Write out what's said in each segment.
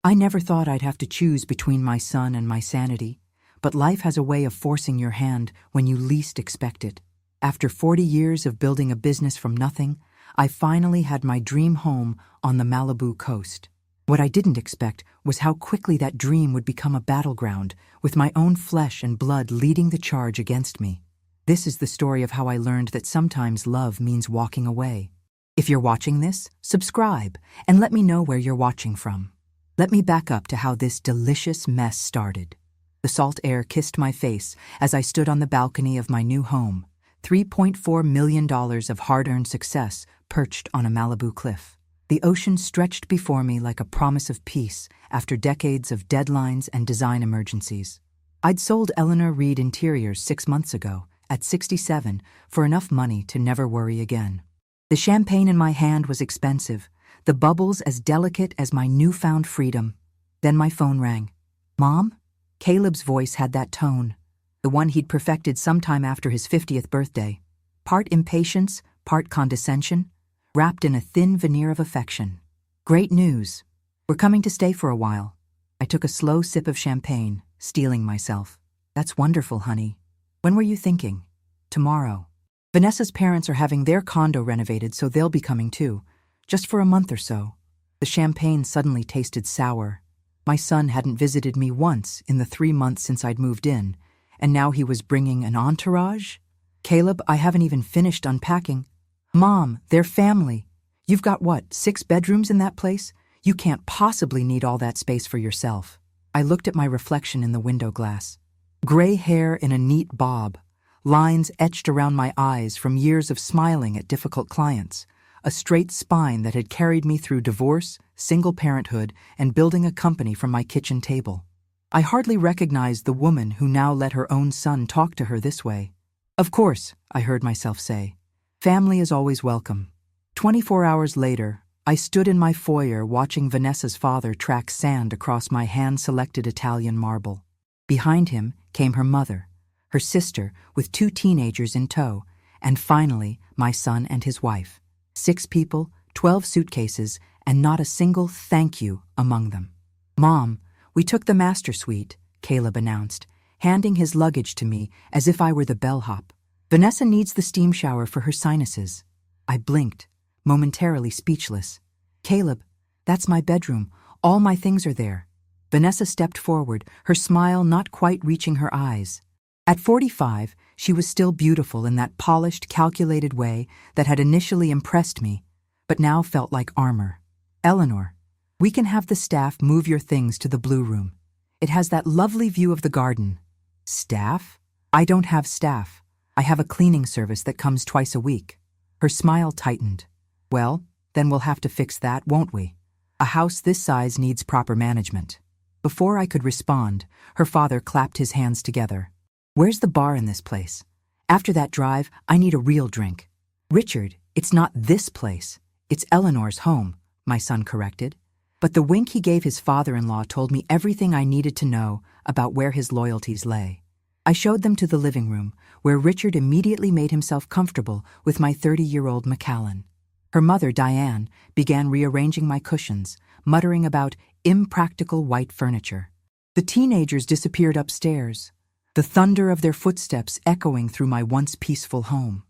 I never thought I'd have to choose between my son and my sanity, but life has a way of forcing your hand when you least expect it. After 40 years of building a business from nothing, I finally had my dream home on the Malibu coast. What I didn't expect was how quickly that dream would become a battleground, with my own flesh and blood leading the charge against me. This is the story of how I learned that sometimes love means walking away. If you're watching this, subscribe and let me know where you're watching from. Let me back up to how this delicious mess started. The salt air kissed my face as I stood on the balcony of my new home, $3.4 million of hard-earned success perched on a Malibu cliff. The ocean stretched before me like a promise of peace after decades of deadlines and design emergencies. I'd sold Eleanor Reed Interiors 6 months ago, at 67, for enough money to never worry again. The champagne in my hand was expensive, the bubbles as delicate as my newfound freedom. Then my phone rang. "Mom?" Caleb's voice had that tone, the one he'd perfected sometime after his 50th birthday. Part impatience, part condescension, wrapped in a thin veneer of affection. "Great news. We're coming to stay for a while." I took a slow sip of champagne, steeling myself. "That's wonderful, honey. When were you thinking?" "Tomorrow. Vanessa's parents are having their condo renovated, so they'll be coming too, just for a month or so." The champagne suddenly tasted sour. My son hadn't visited me once in the 3 months since I'd moved in, and now he was bringing an entourage? "Caleb, I haven't even finished unpacking." "Mom, they're family. You've got what, 6 bedrooms in that place? You can't possibly need all that space for yourself." I looked at my reflection in the window glass. Gray hair in a neat bob, lines etched around my eyes from years of smiling at difficult clients, a straight spine that had carried me through divorce, single parenthood, and building a company from my kitchen table. I hardly recognized the woman who now let her own son talk to her this way. "Of course," I heard myself say. "Family is always welcome." 24 hours later, I stood in my foyer watching Vanessa's father track sand across my hand-selected Italian marble. Behind him came her mother, her sister with 2 teenagers in tow, and finally my son and his wife. 6 people, 12 suitcases, and not a single thank you among them. "Mom, we took the master suite," Caleb announced, handing his luggage to me as if I were the bellhop. "Vanessa needs the steam shower for her sinuses." I blinked, momentarily speechless. "Caleb, that's my bedroom. All my things are there." Vanessa stepped forward, her smile not quite reaching her eyes. At 45, she was still beautiful in that polished, calculated way that had initially impressed me, but now felt like armor. "Eleanor, we can have the staff move your things to the blue room. It has that lovely view of the garden." "Staff? I don't have staff. I have a cleaning service that comes twice a week." Her smile tightened. "Well, then we'll have to fix that, won't we? A house this size needs proper management." Before I could respond, her father clapped his hands together. "Where's the bar in this place? After that drive, I need a real drink." "Richard, it's not this place. It's Eleanor's home," my son corrected. But the wink he gave his father-in-law told me everything I needed to know about where his loyalties lay. I showed them to the living room, where Richard immediately made himself comfortable with my 30-year-old Macallan. Her mother, Diane, began rearranging my cushions, muttering about impractical white furniture. The teenagers disappeared upstairs, the thunder of their footsteps echoing through my once peaceful home.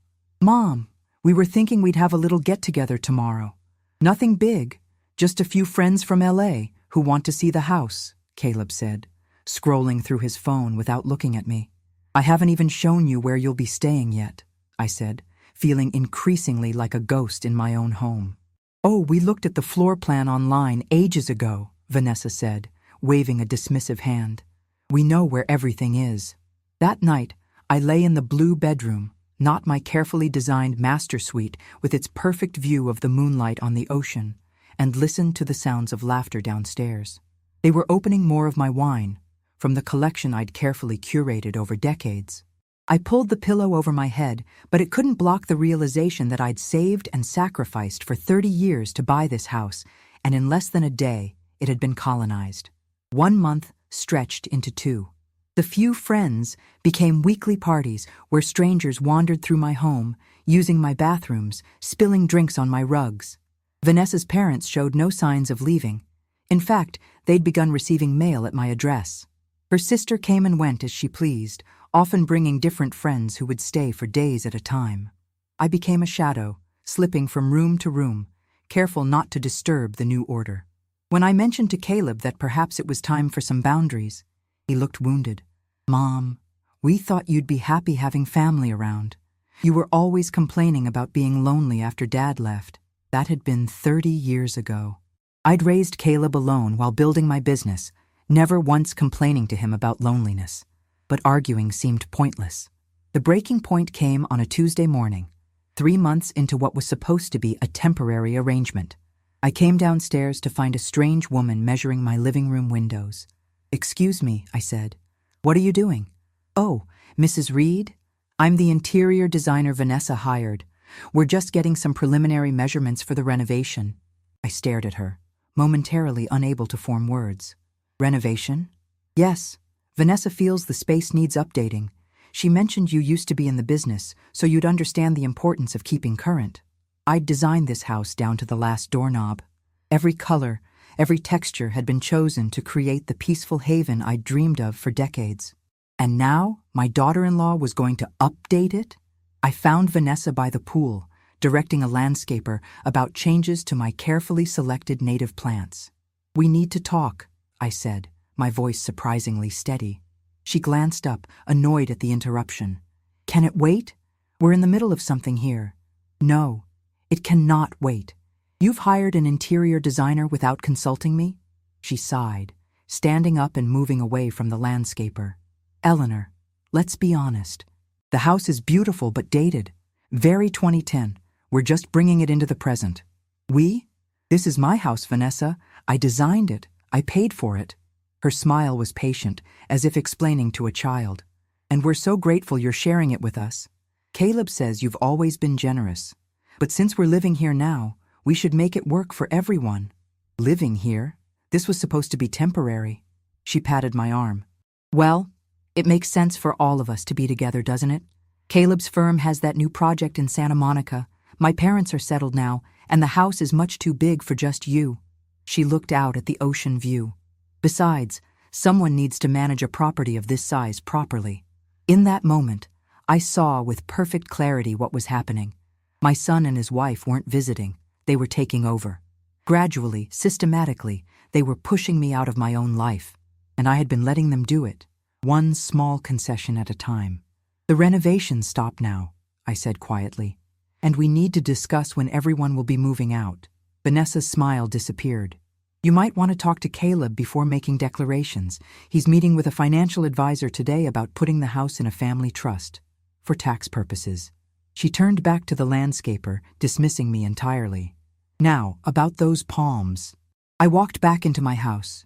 "Mom, we were thinking we'd have a little get-together tomorrow. Nothing big, just a few friends from LA who want to see the house," Caleb said, scrolling through his phone without looking at me. "I haven't even shown you where you'll be staying yet," I said, feeling increasingly like a ghost in my own home. "Oh, we looked at the floor plan online ages ago," Vanessa said, waving a dismissive hand. "We know where everything is." That night, I lay in the blue bedroom, not my carefully designed master suite with its perfect view of the moonlight on the ocean, and listened to the sounds of laughter downstairs. They were opening more of my wine, from the collection I'd carefully curated over decades. I pulled the pillow over my head, but it couldn't block the realization that I'd saved and sacrificed for 30 years to buy this house, and in less than a day, it had been colonized. 1 month stretched into 2. The few friends became weekly parties where strangers wandered through my home, using my bathrooms, spilling drinks on my rugs. Vanessa's parents showed no signs of leaving. In fact, they'd begun receiving mail at my address. Her sister came and went as she pleased, often bringing different friends who would stay for days at a time. I became a shadow, slipping from room to room, careful not to disturb the new order. When I mentioned to Caleb that perhaps it was time for some boundaries, he looked wounded. "Mom, we thought you'd be happy having family around. You were always complaining about being lonely after Dad left." That had been 30 years ago. I'd raised Caleb alone while building my business, never once complaining to him about loneliness. But arguing seemed pointless. The breaking point came on a Tuesday morning, 3 months into what was supposed to be a temporary arrangement. I came downstairs to find a strange woman measuring my living room windows. "Excuse me," I said. "What are you doing?" "Oh, Mrs. Reed? I'm the interior designer Vanessa hired. We're just getting some preliminary measurements for the renovation." I stared at her, momentarily unable to form words. "Renovation?" "Yes. Vanessa feels the space needs updating. She mentioned you used to be in the business, so you'd understand the importance of keeping current. I'd designed this house down to the last doorknob. Every color, every texture had been chosen to create the peaceful haven I'd dreamed of for decades. And now, my daughter-in-law was going to update it? I found Vanessa by the pool, directing a landscaper about changes to my carefully selected native plants. "We need to talk," I said, my voice surprisingly steady. She glanced up, annoyed at the interruption. "Can it wait? We're in the middle of something here." "No, it cannot wait. You've hired an interior designer without consulting me?" She sighed, standing up and moving away from the landscaper. "Eleanor, let's be honest. The house is beautiful but dated. Very 2010. We're just bringing it into the present." "We? This is my house, Vanessa. I designed it. I paid for it." Her smile was patient, as if explaining to a child. "And we're so grateful you're sharing it with us. Caleb says you've always been generous. But since we're living here now, we should make it work for everyone." "Living here? This was supposed to be temporary." She patted my arm. "Well, it makes sense for all of us to be together, doesn't it? Caleb's firm has that new project in Santa Monica. My parents are settled now, and the house is much too big for just you." She looked out at the ocean view. "Besides, someone needs to manage a property of this size properly." In that moment, I saw with perfect clarity what was happening. My son and his wife weren't visiting. They were taking over. Gradually, systematically, they were pushing me out of my own life, and I had been letting them do it, one small concession at a time. "The renovations stop now," I said quietly, "and we need to discuss when everyone will be moving out." Vanessa's smile disappeared. "You might want to talk to Caleb before making declarations. He's meeting with a financial advisor today about putting the house in a family trust, for tax purposes." She turned back to the landscaper, dismissing me entirely. "Now, about those palms." I walked back into my house,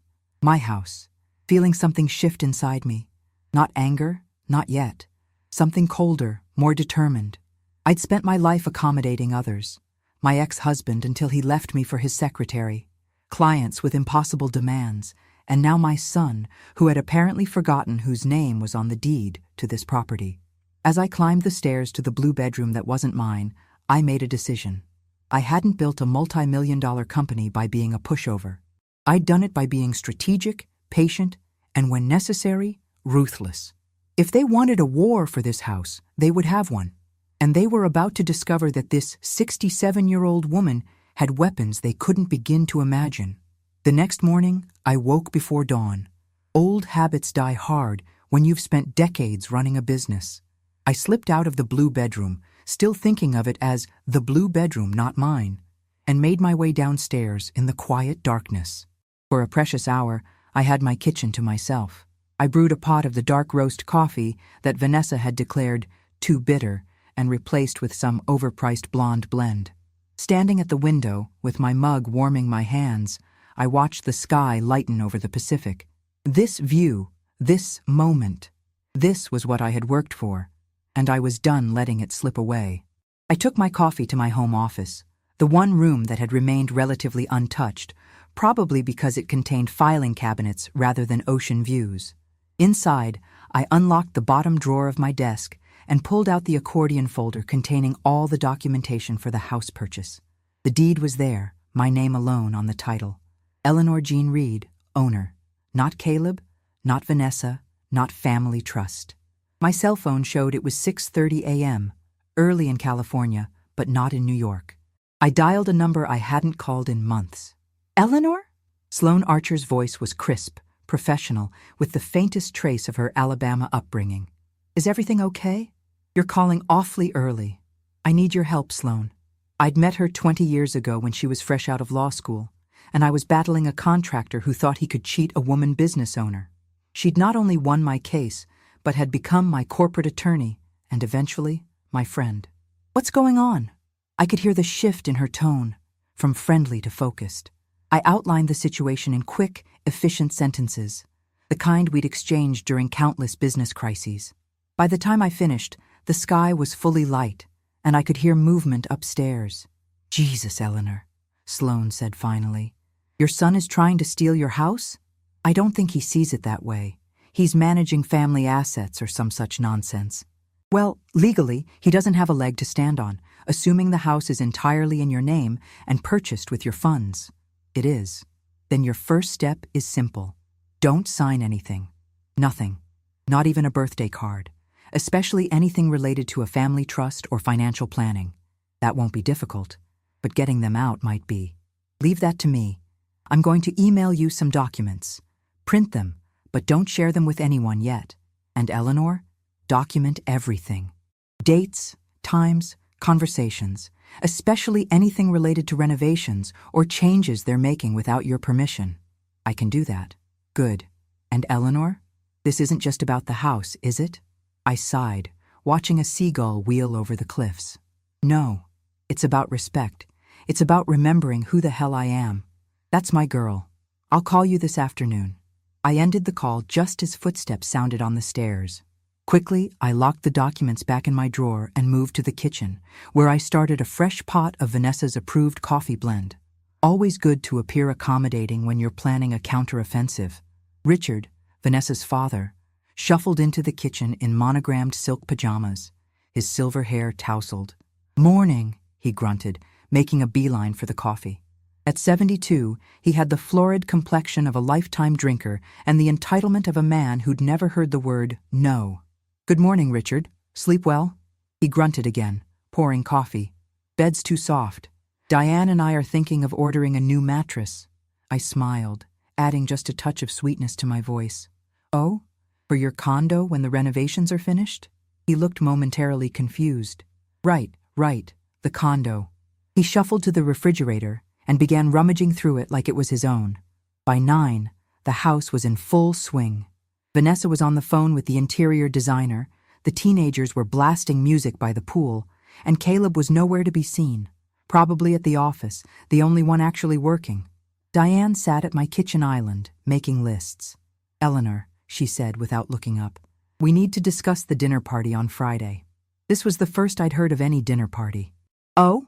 feeling something shift inside me. Not anger, not yet. Something colder, more determined. I'd spent my life accommodating others. My ex-husband until he left me for his secretary, clients with impossible demands, and now my son, who had apparently forgotten whose name was on the deed to this property. As I climbed the stairs to the blue bedroom that wasn't mine, I made a decision. I hadn't built a multi-million-dollar company by being a pushover. I'd done it by being strategic, patient, and when necessary, ruthless. If they wanted a war for this house, they would have one. And they were about to discover that this 67-year-old woman had weapons they couldn't begin to imagine. The next morning, I woke before dawn. Old habits die hard when you've spent decades running a business. I slipped out of the blue bedroom, still thinking of it as the blue bedroom, not mine, and made my way downstairs in the quiet darkness. For a precious hour, I had my kitchen to myself. I brewed a pot of the dark roast coffee that Vanessa had declared too bitter and replaced with some overpriced blonde blend. Standing at the window, with my mug warming my hands, I watched the sky lighten over the Pacific. This view, this moment, this was what I had worked for, and I was done letting it slip away. I took my coffee to my home office, the one room that had remained relatively untouched, probably because it contained filing cabinets rather than ocean views. Inside, I unlocked the bottom drawer of my desk and pulled out the accordion folder containing all the documentation for the house purchase. The deed was there, my name alone on the title. Eleanor Jean Reed, owner. Not Caleb, not Vanessa, not family trust. My cell phone showed it was 6:30 a.m., early in California, but not in New York. I dialed a number I hadn't called in months. Eleanor? Sloane Archer's voice was crisp, professional, with the faintest trace of her Alabama upbringing. Is everything okay? You're calling awfully early. I need your help, Sloane. I'd met her 20 years ago when she was fresh out of law school, and I was battling a contractor who thought he could cheat a woman business owner. She'd not only won my case, but had become my corporate attorney, and eventually, my friend. What's going on? I could hear the shift in her tone, from friendly to focused. I outlined the situation in quick, efficient sentences, the kind we'd exchanged during countless business crises. By the time I finished, the sky was fully light, and I could hear movement upstairs. Jesus, Eleanor, Sloane said finally. Your son is trying to steal your house? I don't think he sees it that way. He's managing family assets or some such nonsense. Well, legally, he doesn't have a leg to stand on, assuming the house is entirely in your name and purchased with your funds. It is. Then your first step is simple. Don't sign anything. Nothing. Not even a birthday card. Especially anything related to a family trust or financial planning. That won't be difficult, but getting them out might be. Leave that to me. I'm going to email you some documents. Print them, but don't share them with anyone yet. And Eleanor, document everything. Dates, times, conversations, especially anything related to renovations or changes they're making without your permission. I can do that. Good. And Eleanor, this isn't just about the house, is it? I sighed, watching a seagull wheel over the cliffs. No, it's about respect. It's about remembering who the hell I am. That's my girl. I'll call you this afternoon. I ended the call just as footsteps sounded on the stairs. Quickly, I locked the documents back in my drawer and moved to the kitchen, where I started a fresh pot of Vanessa's approved coffee blend. Always good to appear accommodating when you're planning a counteroffensive. Richard, Vanessa's father, shuffled into the kitchen in monogrammed silk pajamas, his silver hair tousled. Morning, he grunted, making a beeline for the coffee. At 72, he had the florid complexion of a lifetime drinker and the entitlement of a man who'd never heard the word no. Good morning, Richard. Sleep well? He grunted again, pouring coffee. Bed's too soft. Diane and I are thinking of ordering a new mattress. I smiled, adding just a touch of sweetness to my voice. Oh? For your condo when the renovations are finished? He looked momentarily confused. Right, the condo. He shuffled to the refrigerator and began rummaging through it like it was his own. By 9, the house was in full swing. Vanessa was on the phone with the interior designer, the teenagers were blasting music by the pool, and Caleb was nowhere to be seen, probably at the office, the only one actually working. Diane sat at my kitchen island, making lists. Eleanor, she said without looking up, we need to discuss the dinner party on Friday. This was the first I'd heard of any dinner party. Oh?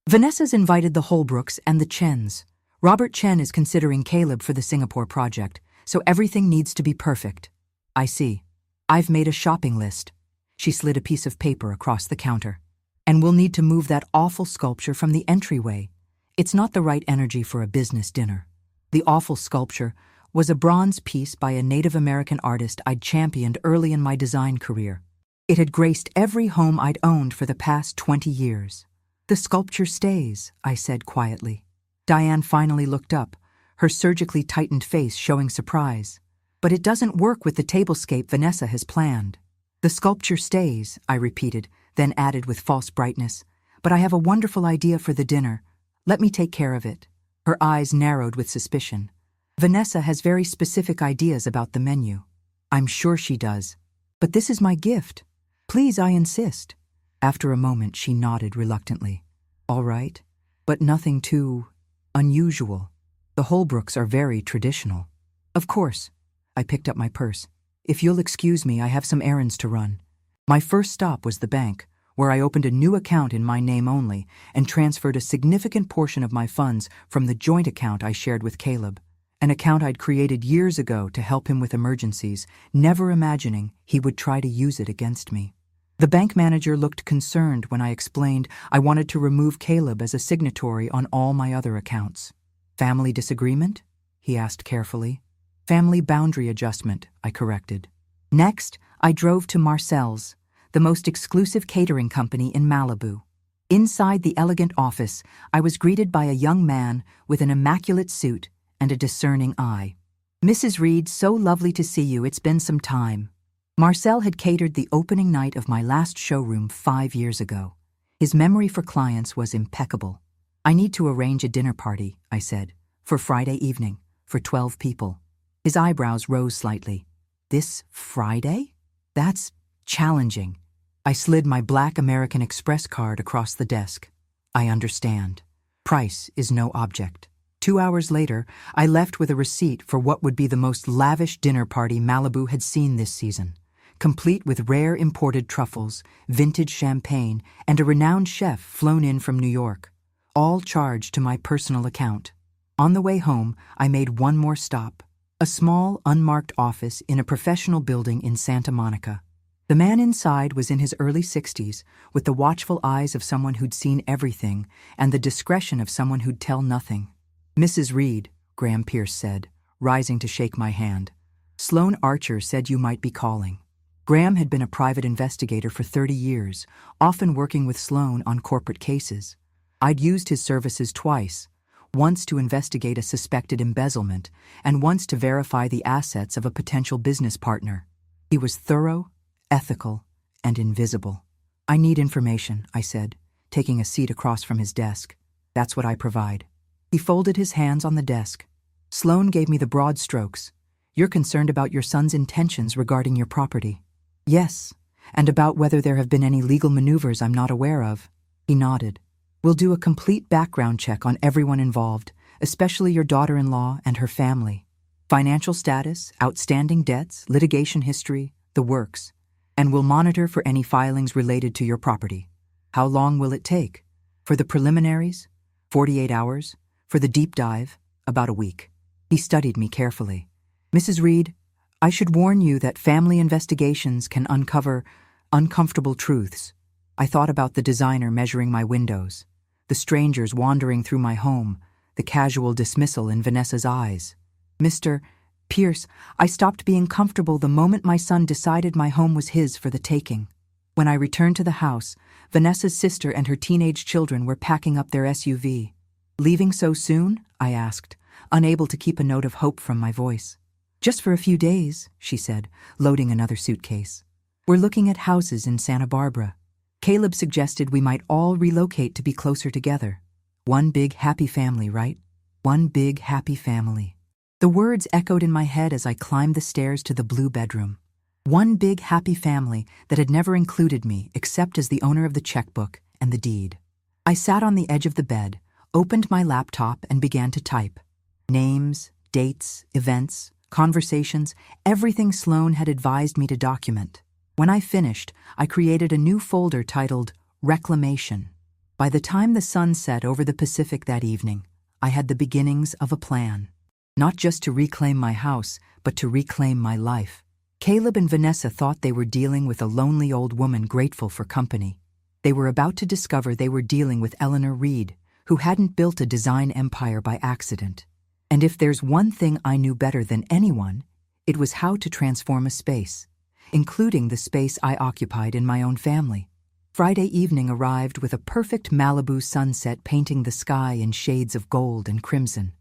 Vanessa's invited the Holbrooks and the Chens. Robert Chen is considering Caleb for the Singapore project, so everything needs to be perfect. I see. I've made a shopping list. She slid a piece of paper across the counter. And we'll need to move that awful sculpture from the entryway. It's not the right energy for a business dinner. The awful sculpture was a bronze piece by a Native American artist I'd championed early in my design career. It had graced every home I'd owned for the past 20 years. The sculpture stays, I said quietly. Diane finally looked up, her surgically tightened face showing surprise. But it doesn't work with the tablescape Vanessa has planned. The sculpture stays, I repeated, then added with false brightness. But I have a wonderful idea for the dinner. Let me take care of it. Her eyes narrowed with suspicion. Vanessa has very specific ideas about the menu. I'm sure she does. But this is my gift. Please, I insist. After a moment, she nodded reluctantly. All right, but nothing too unusual. The Holbrooks are very traditional. Of course. I picked up my purse. If you'll excuse me, I have some errands to run. My first stop was the bank, where I opened a new account in my name only and transferred a significant portion of my funds from the joint account I shared with Caleb, an account I'd created years ago to help him with emergencies, never imagining he would try to use it against me. The bank manager looked concerned when I explained I wanted to remove Caleb as a signatory on all my other accounts. Family disagreement? he asked carefully. Family boundary adjustment, I corrected. Next, I drove to Marcel's, the most exclusive catering company in Malibu. Inside the elegant office, I was greeted by a young man with an immaculate suit and a discerning eye. Mrs. Reed, so lovely to see you, it's been some time. Marcel had catered the opening night of my last showroom 5 years ago. His memory for clients was impeccable. I need to arrange a dinner party, I said, for Friday evening, for 12 people. His eyebrows rose slightly. This Friday? That's challenging. I slid my black American Express card across the desk. I understand. Price is no object. 2 hours later, I left with a receipt for what would be the most lavish dinner party Malibu had seen this season, complete with rare imported truffles, vintage champagne, and a renowned chef flown in from New York, all charged to my personal account. On the way home, I made one more stop, a small, unmarked office in a professional building in Santa Monica. The man inside was in his early 60s, with the watchful eyes of someone who'd seen everything and the discretion of someone who'd tell nothing. Mrs. Reed, Graham Pierce said, rising to shake my hand. Sloan Archer said you might be calling. Graham had been a private investigator for 30 years, often working with Sloan on corporate cases. I'd used his services twice, once to investigate a suspected embezzlement and once to verify the assets of a potential business partner. He was thorough, ethical, and invisible. I need information, I said, taking a seat across from his desk. That's what I provide. He folded his hands on the desk. Sloan gave me the broad strokes. You're concerned about your son's intentions regarding your property. Yes, and about whether there have been any legal maneuvers I'm not aware of. He nodded. We'll do a complete background check on everyone involved, especially your daughter-in-law and her family. Financial status, outstanding debts, litigation history, the works. And we'll monitor for any filings related to your property. How long will it take? For the preliminaries? 48 hours. For the deep dive? About a week. He studied me carefully. Mrs. Reed, I should warn you that family investigations can uncover uncomfortable truths. I thought about the designer measuring my windows, the strangers wandering through my home, the casual dismissal in Vanessa's eyes. Mr. Pierce, I stopped being comfortable the moment my son decided my home was his for the taking. When I returned to the house, Vanessa's sister and her teenage children were packing up their SUV. Leaving so soon? I asked, unable to keep a note of hope from my voice. Just for a few days, she said, loading another suitcase. We're looking at houses in Santa Barbara. Caleb suggested we might all relocate to be closer together. One big happy family, right? One big happy family. The words echoed in my head as I climbed the stairs to the blue bedroom. One big happy family that had never included me except as the owner of the checkbook and the deed. I sat on the edge of the bed, opened my laptop, and began to type. Names, dates, events, conversations, everything Sloan had advised me to document. When I finished, I created a new folder titled Reclamation. By the time the sun set over the Pacific that evening, I had the beginnings of a plan. Not just to reclaim my house, but to reclaim my life. Caleb and Vanessa thought they were dealing with a lonely old woman grateful for company. They were about to discover they were dealing with Eleanor Reed, who hadn't built a design empire by accident. And if there's one thing I knew better than anyone, it was how to transform a space, including the space I occupied in my own family. Friday evening arrived with a perfect Malibu sunset painting the sky in shades of gold and crimson.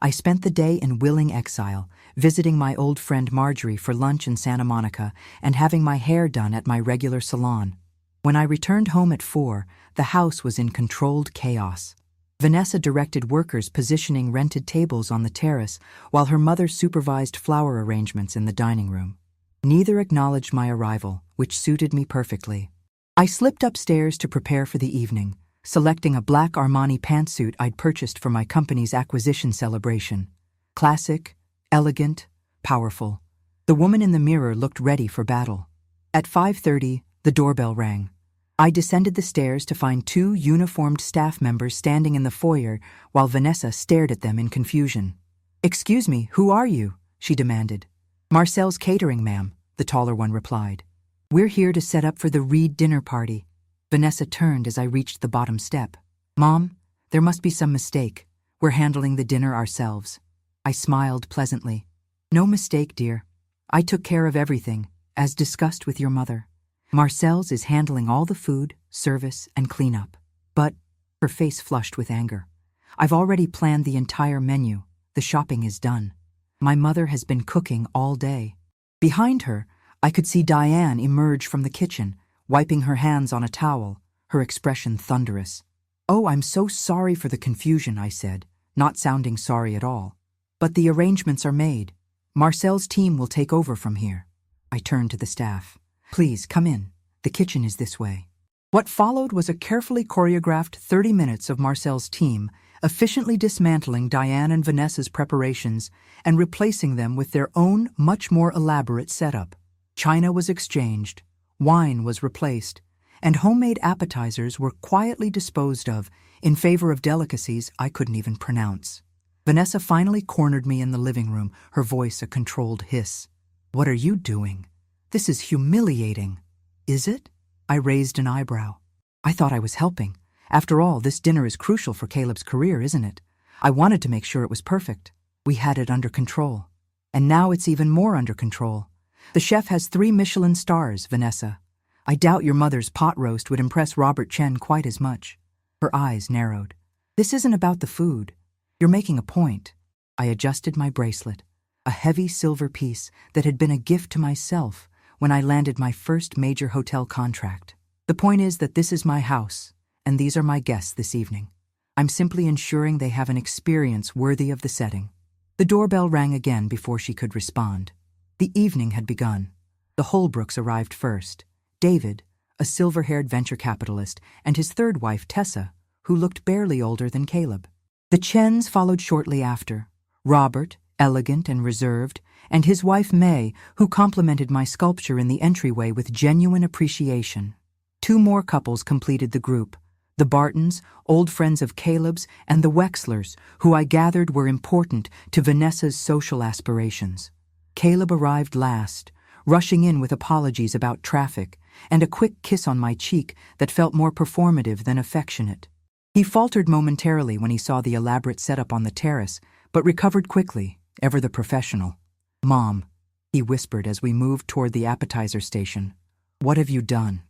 I spent the day in willing exile, visiting my old friend Marjorie for lunch in Santa Monica and having my hair done at my regular salon. When I returned home at 4, the house was in controlled chaos. Vanessa directed workers positioning rented tables on the terrace while her mother supervised flower arrangements in the dining room. Neither acknowledged my arrival, which suited me perfectly. I slipped upstairs to prepare for the evening, selecting a black Armani pantsuit I'd purchased for my company's acquisition celebration. Classic, elegant, powerful. The woman in the mirror looked ready for battle. At 5:30, the doorbell rang. I descended the stairs to find 2 uniformed staff members standing in the foyer while Vanessa stared at them in confusion. "Excuse me, who are you?" she demanded. "Marcel's catering, ma'am," the taller one replied. "We're here to set up for the Reed dinner party." Vanessa turned as I reached the bottom step. "Mom, there must be some mistake. We're handling the dinner ourselves." I smiled pleasantly. No mistake, dear. I took care of everything, as discussed with your mother. Marcel's is handling all the food, service, and cleanup. But, her face flushed with anger, I've already planned the entire menu. The shopping is done. My mother has been cooking all day. Behind her, I could see Diane emerge from the kitchen, wiping her hands on a towel, her expression thunderous. Oh, I'm so sorry for the confusion, I said, not sounding sorry at all. But the arrangements are made. Marcel's team will take over from here. I turned to the staff. Please, come in. The kitchen is this way. What followed was a carefully choreographed 30 minutes of Marcel's team efficiently dismantling Diane and Vanessa's preparations and replacing them with their own, much more elaborate setup. China was exchanged, wine was replaced, and homemade appetizers were quietly disposed of in favor of delicacies I couldn't even pronounce. Vanessa finally cornered me in the living room, her voice a controlled hiss. What are you doing? This is humiliating. Is it? I raised an eyebrow. I thought I was helping. After all, this dinner is crucial for Caleb's career, isn't it? I wanted to make sure it was perfect. We had it under control. And now it's even more under control. The chef has 3 Michelin stars, Vanessa. I doubt your mother's pot roast would impress Robert Chen quite as much. Her eyes narrowed. This isn't about the food. You're making a point. I adjusted my bracelet, a heavy silver piece that had been a gift to myself when I landed my first major hotel contract. The point is that this is my house, and these are my guests this evening. I'm simply ensuring they have an experience worthy of the setting. The doorbell rang again before she could respond. The evening had begun. The Holbrooks arrived first. David, a silver-haired venture capitalist, and his third wife, Tessa, who looked barely older than Caleb. The Chens followed shortly after. Robert, elegant and reserved, and his wife May, who complimented my sculpture in the entryway with genuine appreciation. 2 more couples completed the group. The Bartons, old friends of Caleb's, and the Wexlers, who I gathered were important to Vanessa's social aspirations. Caleb arrived last, rushing in with apologies about traffic and a quick kiss on my cheek that felt more performative than affectionate. He faltered momentarily when he saw the elaborate setup on the terrace, but recovered quickly, ever the professional. Mom, he whispered as we moved toward the appetizer station. What have you done?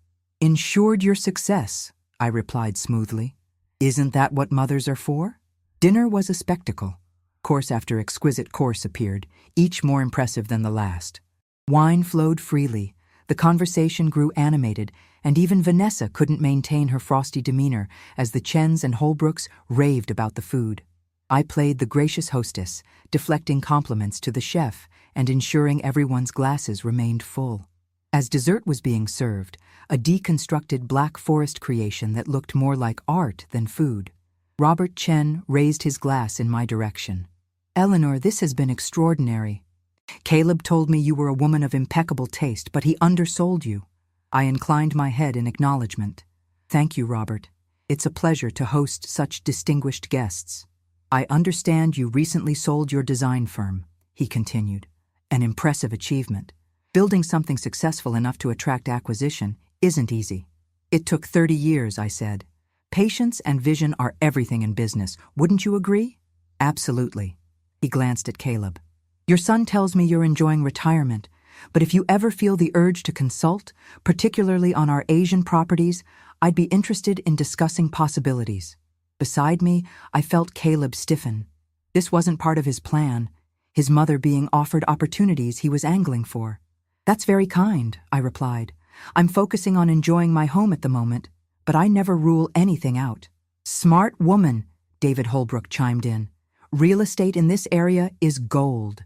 Ensured your success, I replied smoothly. Isn't that what mothers are for? Dinner was a spectacle. Course after exquisite course appeared, each more impressive than the last. Wine flowed freely, the conversation grew animated, and even Vanessa couldn't maintain her frosty demeanor as the Chens and Holbrooks raved about the food. I played the gracious hostess, deflecting compliments to the chef and ensuring everyone's glasses remained full. As dessert was being served, a deconstructed Black Forest creation that looked more like art than food. Robert Chen raised his glass in my direction. Eleanor, this has been extraordinary. Caleb told me you were a woman of impeccable taste, but he undersold you. I inclined my head in acknowledgement. Thank you, Robert. It's a pleasure to host such distinguished guests. I understand you recently sold your design firm, he continued. An impressive achievement. Building something successful enough to attract acquisition isn't easy. It took 30 years, I said. Patience and vision are everything in business, wouldn't you agree? Absolutely. He glanced at Caleb. Your son tells me you're enjoying retirement, but if you ever feel the urge to consult, particularly on our Asian properties, I'd be interested in discussing possibilities. Beside me, I felt Caleb stiffen. This wasn't part of his plan, his mother being offered opportunities he was angling for. That's very kind, I replied. I'm focusing on enjoying my home at the moment, but I never rule anything out. Smart woman, David Holbrook chimed in. Real estate in this area is gold.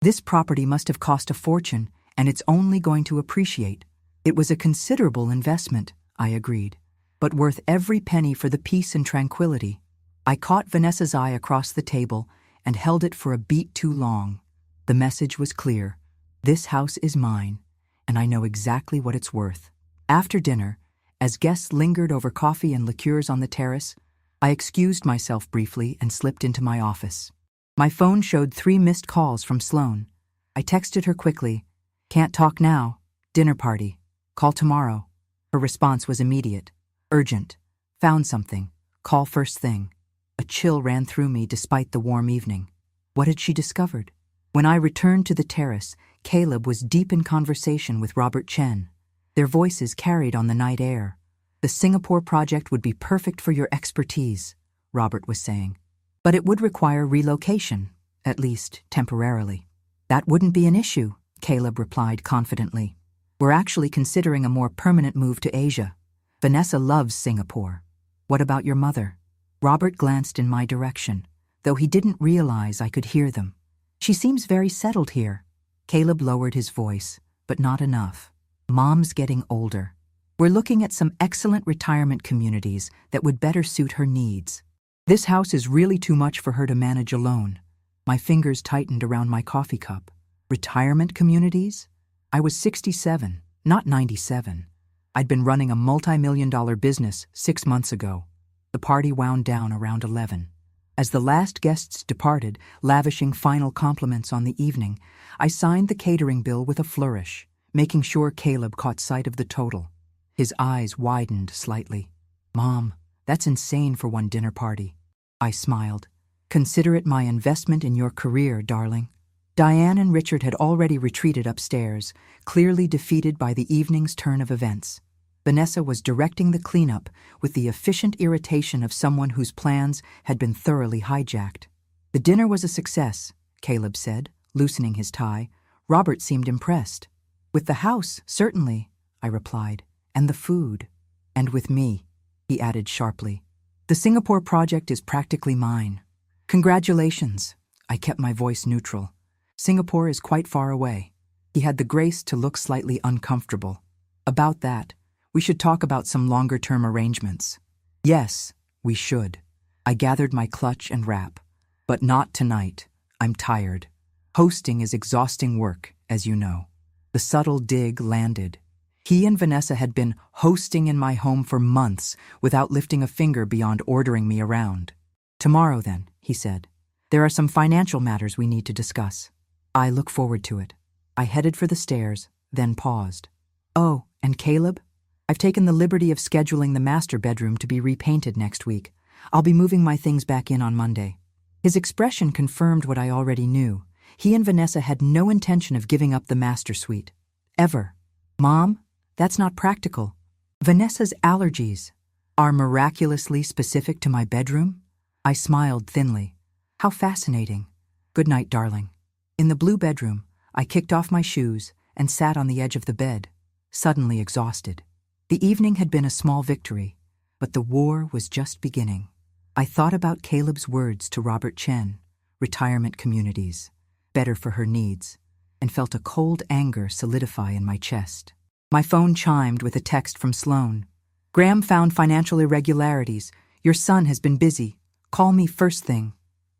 This property must have cost a fortune, and it's only going to appreciate. It was a considerable investment, I agreed, but worth every penny for the peace and tranquility. I caught Vanessa's eye across the table and held it for a beat too long. The message was clear. This house is mine, and I know exactly what it's worth. After dinner, as guests lingered over coffee and liqueurs on the terrace, I excused myself briefly and slipped into my office. My phone showed 3 missed calls from Sloane. I texted her quickly, "Can't talk now. Dinner party. Call tomorrow." Her response was immediate. Urgent. Found something. Call first thing. A chill ran through me despite the warm evening. What had she discovered? When I returned to the terrace, Caleb was deep in conversation with Robert Chen. Their voices carried on the night air. The Singapore project would be perfect for your expertise, Robert was saying. But it would require relocation, at least temporarily. That wouldn't be an issue, Caleb replied confidently. We're actually considering a more permanent move to Asia. Vanessa loves Singapore. What about your mother? Robert glanced in my direction, though he didn't realize I could hear them. She seems very settled here. Caleb lowered his voice, but not enough. Mom's getting older. We're looking at some excellent retirement communities that would better suit her needs. This house is really too much for her to manage alone. My fingers tightened around my coffee cup. Retirement communities? I was 67, not 97. I'd been running a multi-million-dollar business 6 months ago. The party wound down around 11. As the last guests departed, lavishing final compliments on the evening, I signed the catering bill with a flourish, making sure Caleb caught sight of the total. His eyes widened slightly. Mom, that's insane for one dinner party. I smiled. Consider it my investment in your career, darling. Diane and Richard had already retreated upstairs, clearly defeated by the evening's turn of events. Vanessa was directing the cleanup with the efficient irritation of someone whose plans had been thoroughly hijacked. The dinner was a success, Caleb said, loosening his tie. Robert seemed impressed. With the house, certainly, I replied, and the food. And with me, he added sharply. The Singapore project is practically mine. Congratulations. I kept my voice neutral. Singapore is quite far away. He had the grace to look slightly uncomfortable. About that, we should talk about some longer-term arrangements. Yes, we should. I gathered my clutch and wrap. But not tonight. I'm tired. Hosting is exhausting work, as you know. The subtle dig landed. He and Vanessa had been hosting in my home for months without lifting a finger beyond ordering me around. Tomorrow, then, he said. There are some financial matters we need to discuss. I look forward to it. I headed for the stairs, then paused. Oh, and Caleb? I've taken the liberty of scheduling the master bedroom to be repainted next week. I'll be moving my things back in on Monday. His expression confirmed what I already knew. He and Vanessa had no intention of giving up the master suite. Ever. Mom, that's not practical. Vanessa's allergies are miraculously specific to my bedroom? I smiled thinly. How fascinating. Good night, darling. In the blue bedroom, I kicked off my shoes and sat on the edge of the bed, suddenly exhausted. The evening had been a small victory, but the war was just beginning. I thought about Caleb's words to Robert Chen, retirement communities, better for her needs, and felt a cold anger solidify in my chest. My phone chimed with a text from Sloan. Graham found financial irregularities. Your son has been busy. Call me first thing.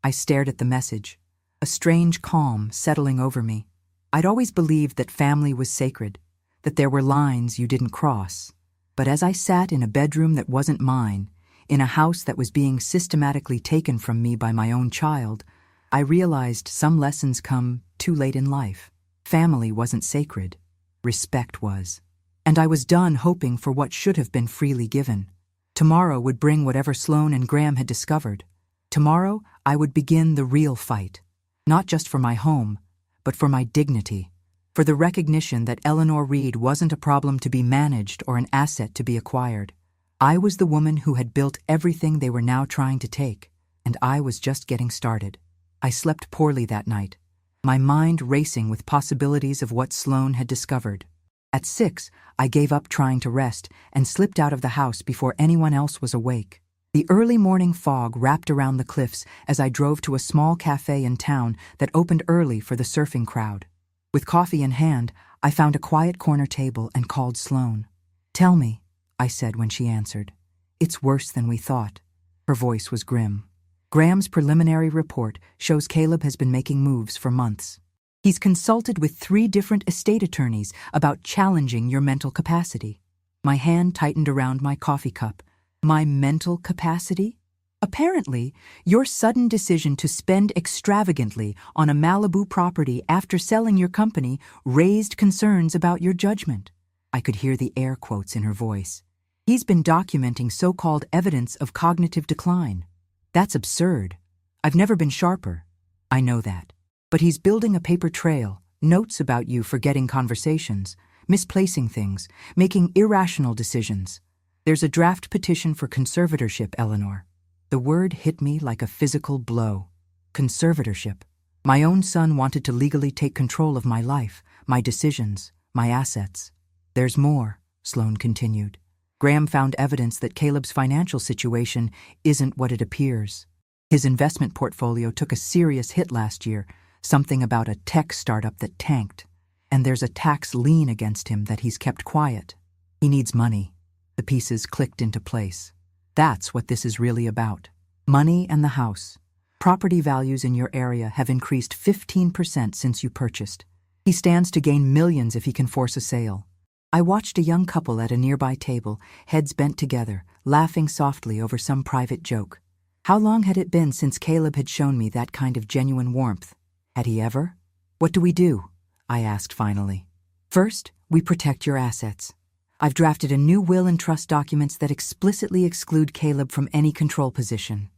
I stared at the message, a strange calm settling over me. I'd always believed that family was sacred, that there were lines you didn't cross. But as I sat in a bedroom that wasn't mine, in a house that was being systematically taken from me by my own child, I realized some lessons come too late in life. Family wasn't sacred. Respect was. And I was done hoping for what should have been freely given. Tomorrow would bring whatever Sloan and Graham had discovered. Tomorrow, I would begin the real fight. Not just for my home, but for my dignity. For the recognition that Eleanor Reed wasn't a problem to be managed or an asset to be acquired. I was the woman who had built everything they were now trying to take, and I was just getting started. I slept poorly that night, my mind racing with possibilities of what Sloan had discovered. At 6, I gave up trying to rest and slipped out of the house before anyone else was awake. The early morning fog wrapped around the cliffs as I drove to a small cafe in town that opened early for the surfing crowd. With coffee in hand, I found a quiet corner table and called Sloan. Tell me, I said when she answered. It's worse than we thought. Her voice was grim. Graham's preliminary report shows Caleb has been making moves for months. He's consulted with 3 different estate attorneys about challenging your mental capacity. My hand tightened around my coffee cup. My mental capacity? Apparently, your sudden decision to spend extravagantly on a Malibu property after selling your company raised concerns about your judgment. I could hear the air quotes in her voice. He's been documenting so-called evidence of cognitive decline. That's absurd. I've never been sharper. I know that. But he's building a paper trail, notes about you forgetting conversations, misplacing things, making irrational decisions. There's a draft petition for conservatorship, Eleanor. The word hit me like a physical blow. Conservatorship. My own son wanted to legally take control of my life, my decisions, my assets. There's more, Sloane continued. Graham found evidence that Caleb's financial situation isn't what it appears. His investment portfolio took a serious hit last year, something about a tech startup that tanked. And there's a tax lien against him that he's kept quiet. He needs money. The pieces clicked into place. That's what this is really about. Money and the house. Property values in your area have increased 15% since you purchased. He stands to gain millions if he can force a sale. I watched a young couple at a nearby table, heads bent together, laughing softly over some private joke. How long had it been since Caleb had shown me that kind of genuine warmth? Had he ever? What do we do? I asked finally. First, we protect your assets. I've drafted a new will and trust documents that explicitly exclude Caleb from any control position.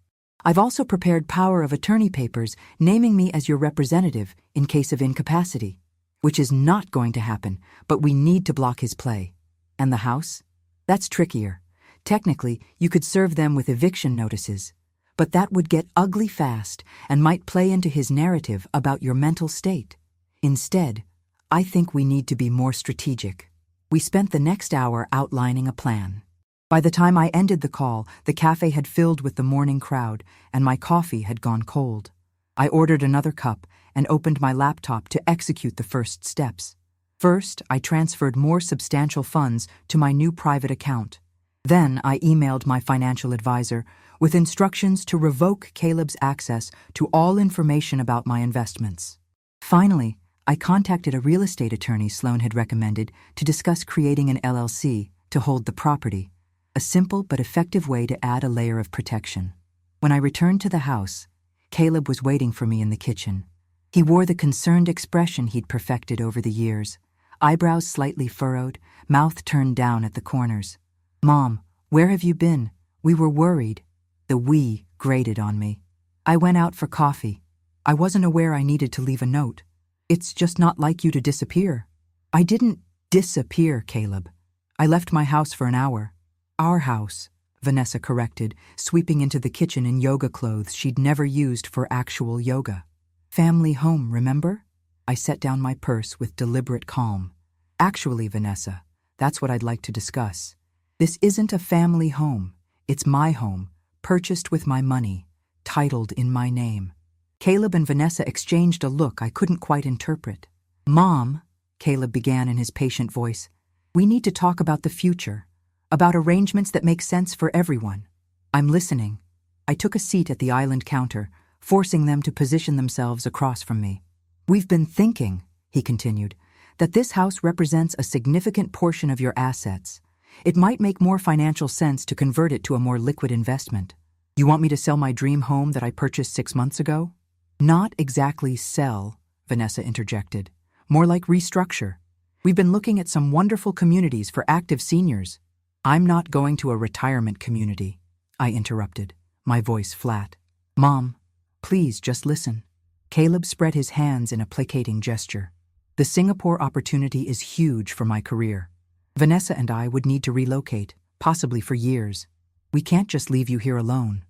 I've also prepared power of attorney papers naming me as your representative in case of incapacity, which is not going to happen, but we need to block his play. And the house? That's trickier. Technically, you could serve them with eviction notices, but that would get ugly fast and might play into his narrative about your mental state. Instead, I think we need to be more strategic. We spent the next hour outlining a plan. By the time I ended the call, the cafe had filled with the morning crowd, and my coffee had gone cold. I ordered another cup and opened my laptop to execute the first steps. First, I transferred more substantial funds to my new private account. Then I emailed my financial advisor with instructions to revoke Caleb's access to all information about my investments. Finally, I contacted a real estate attorney Sloane had recommended to discuss creating an LLC to hold the property, a simple but effective way to add a layer of protection. When I returned to the house, Caleb was waiting for me in the kitchen. He wore the concerned expression he'd perfected over the years, eyebrows slightly furrowed, mouth turned down at the corners. "Mom, where have you been? We were worried." The "we" grated on me. "I went out for coffee. I wasn't aware I needed to leave a note. It's just not like you to disappear." "I didn't disappear, Caleb. I left my house for an hour." "Our house," Vanessa corrected, sweeping into the kitchen in yoga clothes she'd never used for actual yoga. "Family home, remember?" I set down my purse with deliberate calm. "Actually, Vanessa, that's what I'd like to discuss. This isn't a family home. It's my home, purchased with my money, titled in my name." Caleb and Vanessa exchanged a look I couldn't quite interpret. "Mom," Caleb began in his patient voice, "we need to talk about the future, about arrangements that make sense for everyone." "I'm listening." I took a seat at the island counter, forcing them to position themselves across from me. "We've been thinking," he continued, "that this house represents a significant portion of your assets. It might make more financial sense to convert it to a more liquid investment." "You want me to sell my dream home that I purchased 6 months ago?" "Not exactly sell," Vanessa interjected. "More like restructure. We've been looking at some wonderful communities for active seniors." "I'm not going to a retirement community," I interrupted, my voice flat. "Mom, please just listen." Caleb spread his hands in a placating gesture. "The Singapore opportunity is huge for my career. Vanessa and I would need to relocate, possibly for years. We can't just leave you here alone."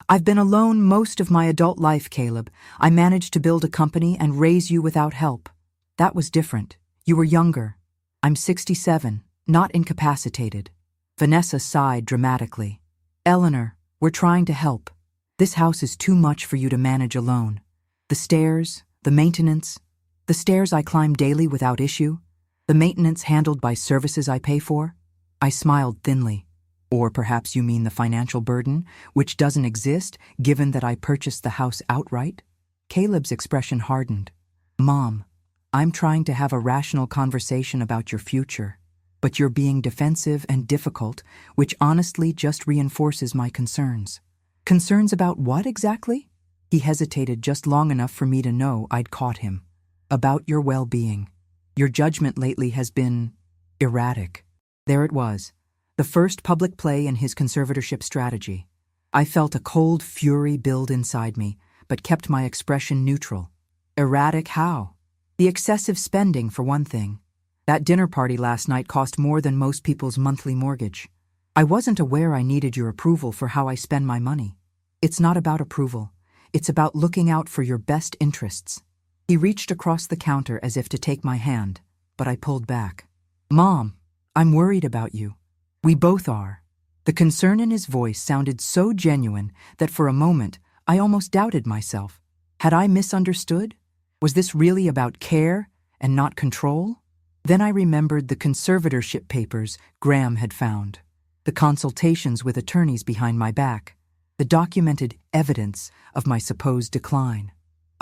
"I've been alone most of my adult life, Caleb. I managed to build a company and raise you without help. That was different. You were younger. I'm 67, not incapacitated." Vanessa sighed dramatically. "Eleanor, we're trying to help. This house is too much for you to manage alone. The stairs, the maintenance. The stairs I climb daily without issue. The maintenance handled by services I pay for." I smiled thinly. "Or perhaps you mean the financial burden, which doesn't exist, given that I purchased the house outright?" Caleb's expression hardened. "Mom, I'm trying to have a rational conversation about your future, but you're being defensive and difficult, which honestly just reinforces my concerns." "Concerns about what exactly?" He hesitated just long enough for me to know I'd caught him. "About your well-being. Your judgment lately has been erratic." There it was. The first public play in his conservatorship strategy. I felt a cold fury build inside me, but kept my expression neutral. Erratic how? The excessive spending, for one thing. That dinner party last night cost more than most people's monthly mortgage. I wasn't aware I needed your approval for how I spend my money. It's not about approval. It's about looking out for your best interests. He reached across the counter as if to take my hand, but I pulled back. Mom, I'm worried about you. We both are. The concern in his voice sounded so genuine that for a moment I almost doubted myself. Had I misunderstood? Was this really about care and not control? Then I remembered the conservatorship papers Graham had found, the consultations with attorneys behind my back, the documented evidence of my supposed decline.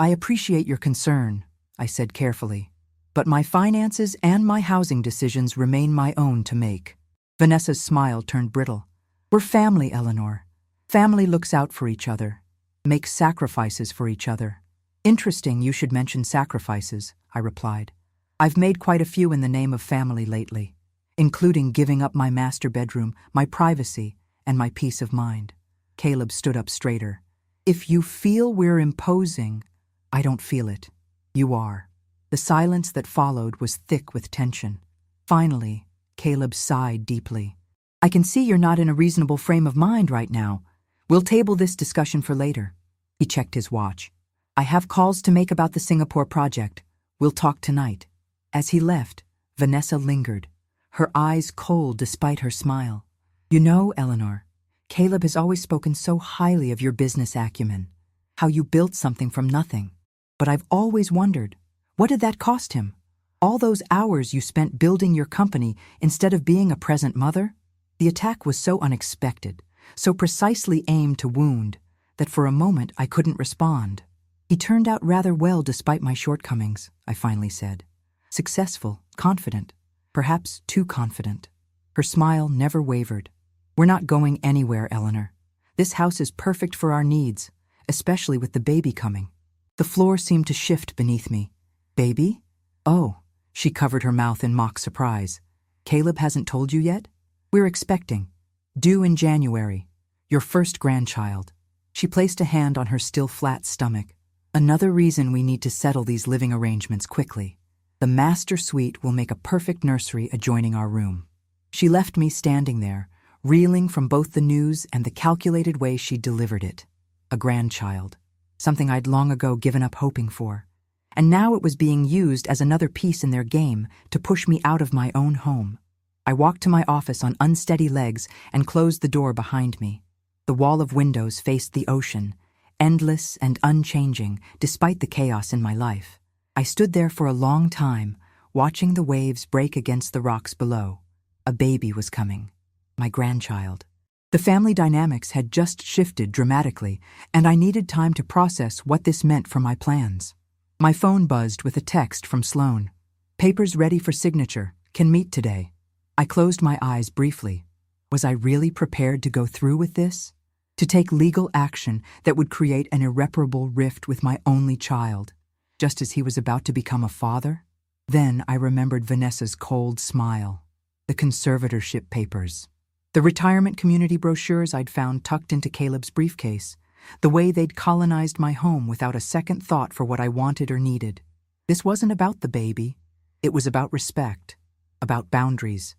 I appreciate your concern, I said carefully, but my finances and my housing decisions remain my own to make. Vanessa's smile turned brittle. We're family, Eleanor. Family looks out for each other, makes sacrifices for each other. Interesting you should mention sacrifices, I replied. I've made quite a few in the name of family lately, including giving up my master bedroom, my privacy, and my peace of mind. Caleb stood up straighter. If you feel we're imposing, I don't feel it. You are. The silence that followed was thick with tension. Finally, Caleb sighed deeply. I can see you're not in a reasonable frame of mind right now. We'll table this discussion for later. He checked his watch. I have calls to make about the Singapore project. We'll talk tonight. As he left, Vanessa lingered, her eyes cold despite her smile. You know, Eleanor, Caleb has always spoken so highly of your business acumen, how you built something from nothing. But I've always wondered, what did that cost him? All those hours you spent building your company instead of being a present mother? The attack was so unexpected, so precisely aimed to wound, that for a moment I couldn't respond. He turned out rather well despite my shortcomings, I finally said. Successful, confident, perhaps too confident. Her smile never wavered. We're not going anywhere, Eleanor. This house is perfect for our needs, especially with the baby coming. The floor seemed to shift beneath me. Baby? Oh, she covered her mouth in mock surprise. Caleb hasn't told you yet? We're expecting. Due in January. Your first grandchild. She placed a hand on her still flat stomach. Another reason we need to settle these living arrangements quickly. The master suite will make a perfect nursery adjoining our room. She left me standing there, reeling from both the news and the calculated way she delivered it. A grandchild. Something I'd long ago given up hoping for. And now it was being used as another piece in their game to push me out of my own home. I walked to my office on unsteady legs and closed the door behind me. The wall of windows faced the ocean, endless and unchanging despite the chaos in my life. I stood there for a long time, watching the waves break against the rocks below. A baby was coming. My grandchild. The family dynamics had just shifted dramatically, and I needed time to process what this meant for my plans. My phone buzzed with a text from Sloan. Papers ready for signature. Can meet today. I closed my eyes briefly. Was I really prepared to go through with this? To take legal action that would create an irreparable rift with my only child, just as he was about to become a father? Then I remembered Vanessa's cold smile. The conservatorship papers. The retirement community brochures I'd found tucked into Caleb's briefcase. The way they'd colonized my home without a second thought for what I wanted or needed. This wasn't about the baby. It was about respect, about boundaries,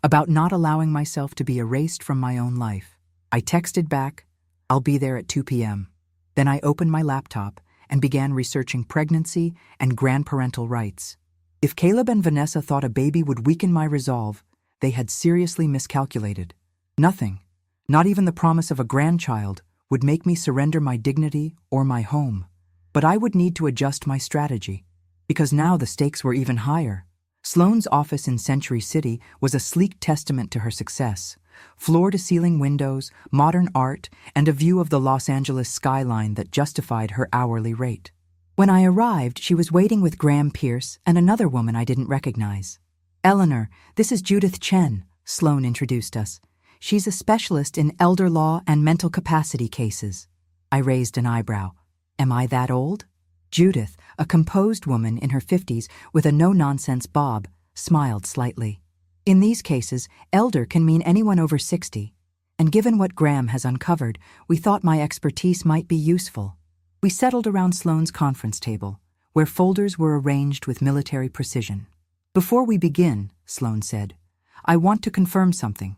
about not allowing myself to be erased from my own life. I texted back, I'll be there at 2 p.m. Then I opened my laptop and began researching pregnancy and grandparental rights. If Caleb and Vanessa thought a baby would weaken my resolve, they had seriously miscalculated. Nothing, not even the promise of a grandchild, would make me surrender my dignity or my home. But I would need to adjust my strategy, because now the stakes were even higher. Sloane's office in Century City was a sleek testament to her success. Floor-to-ceiling windows, modern art, and a view of the Los Angeles skyline that justified her hourly rate. When I arrived, she was waiting with Graham Pierce and another woman I didn't recognize. Eleanor, this is Judith Chen, Sloane introduced us. She's a specialist in elder law and mental capacity cases. I raised an eyebrow. Am I that old? Judith, a composed woman in her 50s with a no-nonsense bob, smiled slightly. In these cases, elder can mean anyone over 60, and given what Graham has uncovered, we thought my expertise might be useful. We settled around Sloane's conference table, where folders were arranged with military precision. "Before we begin," Sloane said, "I want to confirm something.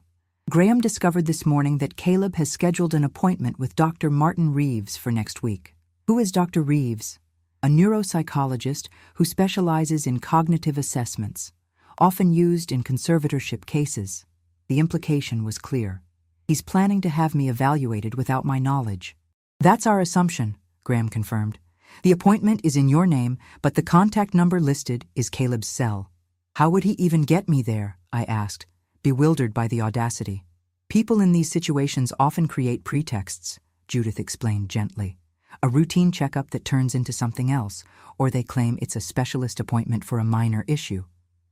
Graham discovered this morning that Caleb has scheduled an appointment with Dr. Martin Reeves for next week." "Who is Dr. Reeves?" "A neuropsychologist who specializes in cognitive assessments, often used in conservatorship cases." The implication was clear. "He's planning to have me evaluated without my knowledge." "That's our assumption," Graham confirmed. "The appointment is in your name, but the contact number listed is Caleb's cell." "How would he even get me there?" I asked, bewildered by the audacity. "People in these situations often create pretexts," Judith explained gently. "A routine checkup that turns into something else, or they claim it's a specialist appointment for a minor issue."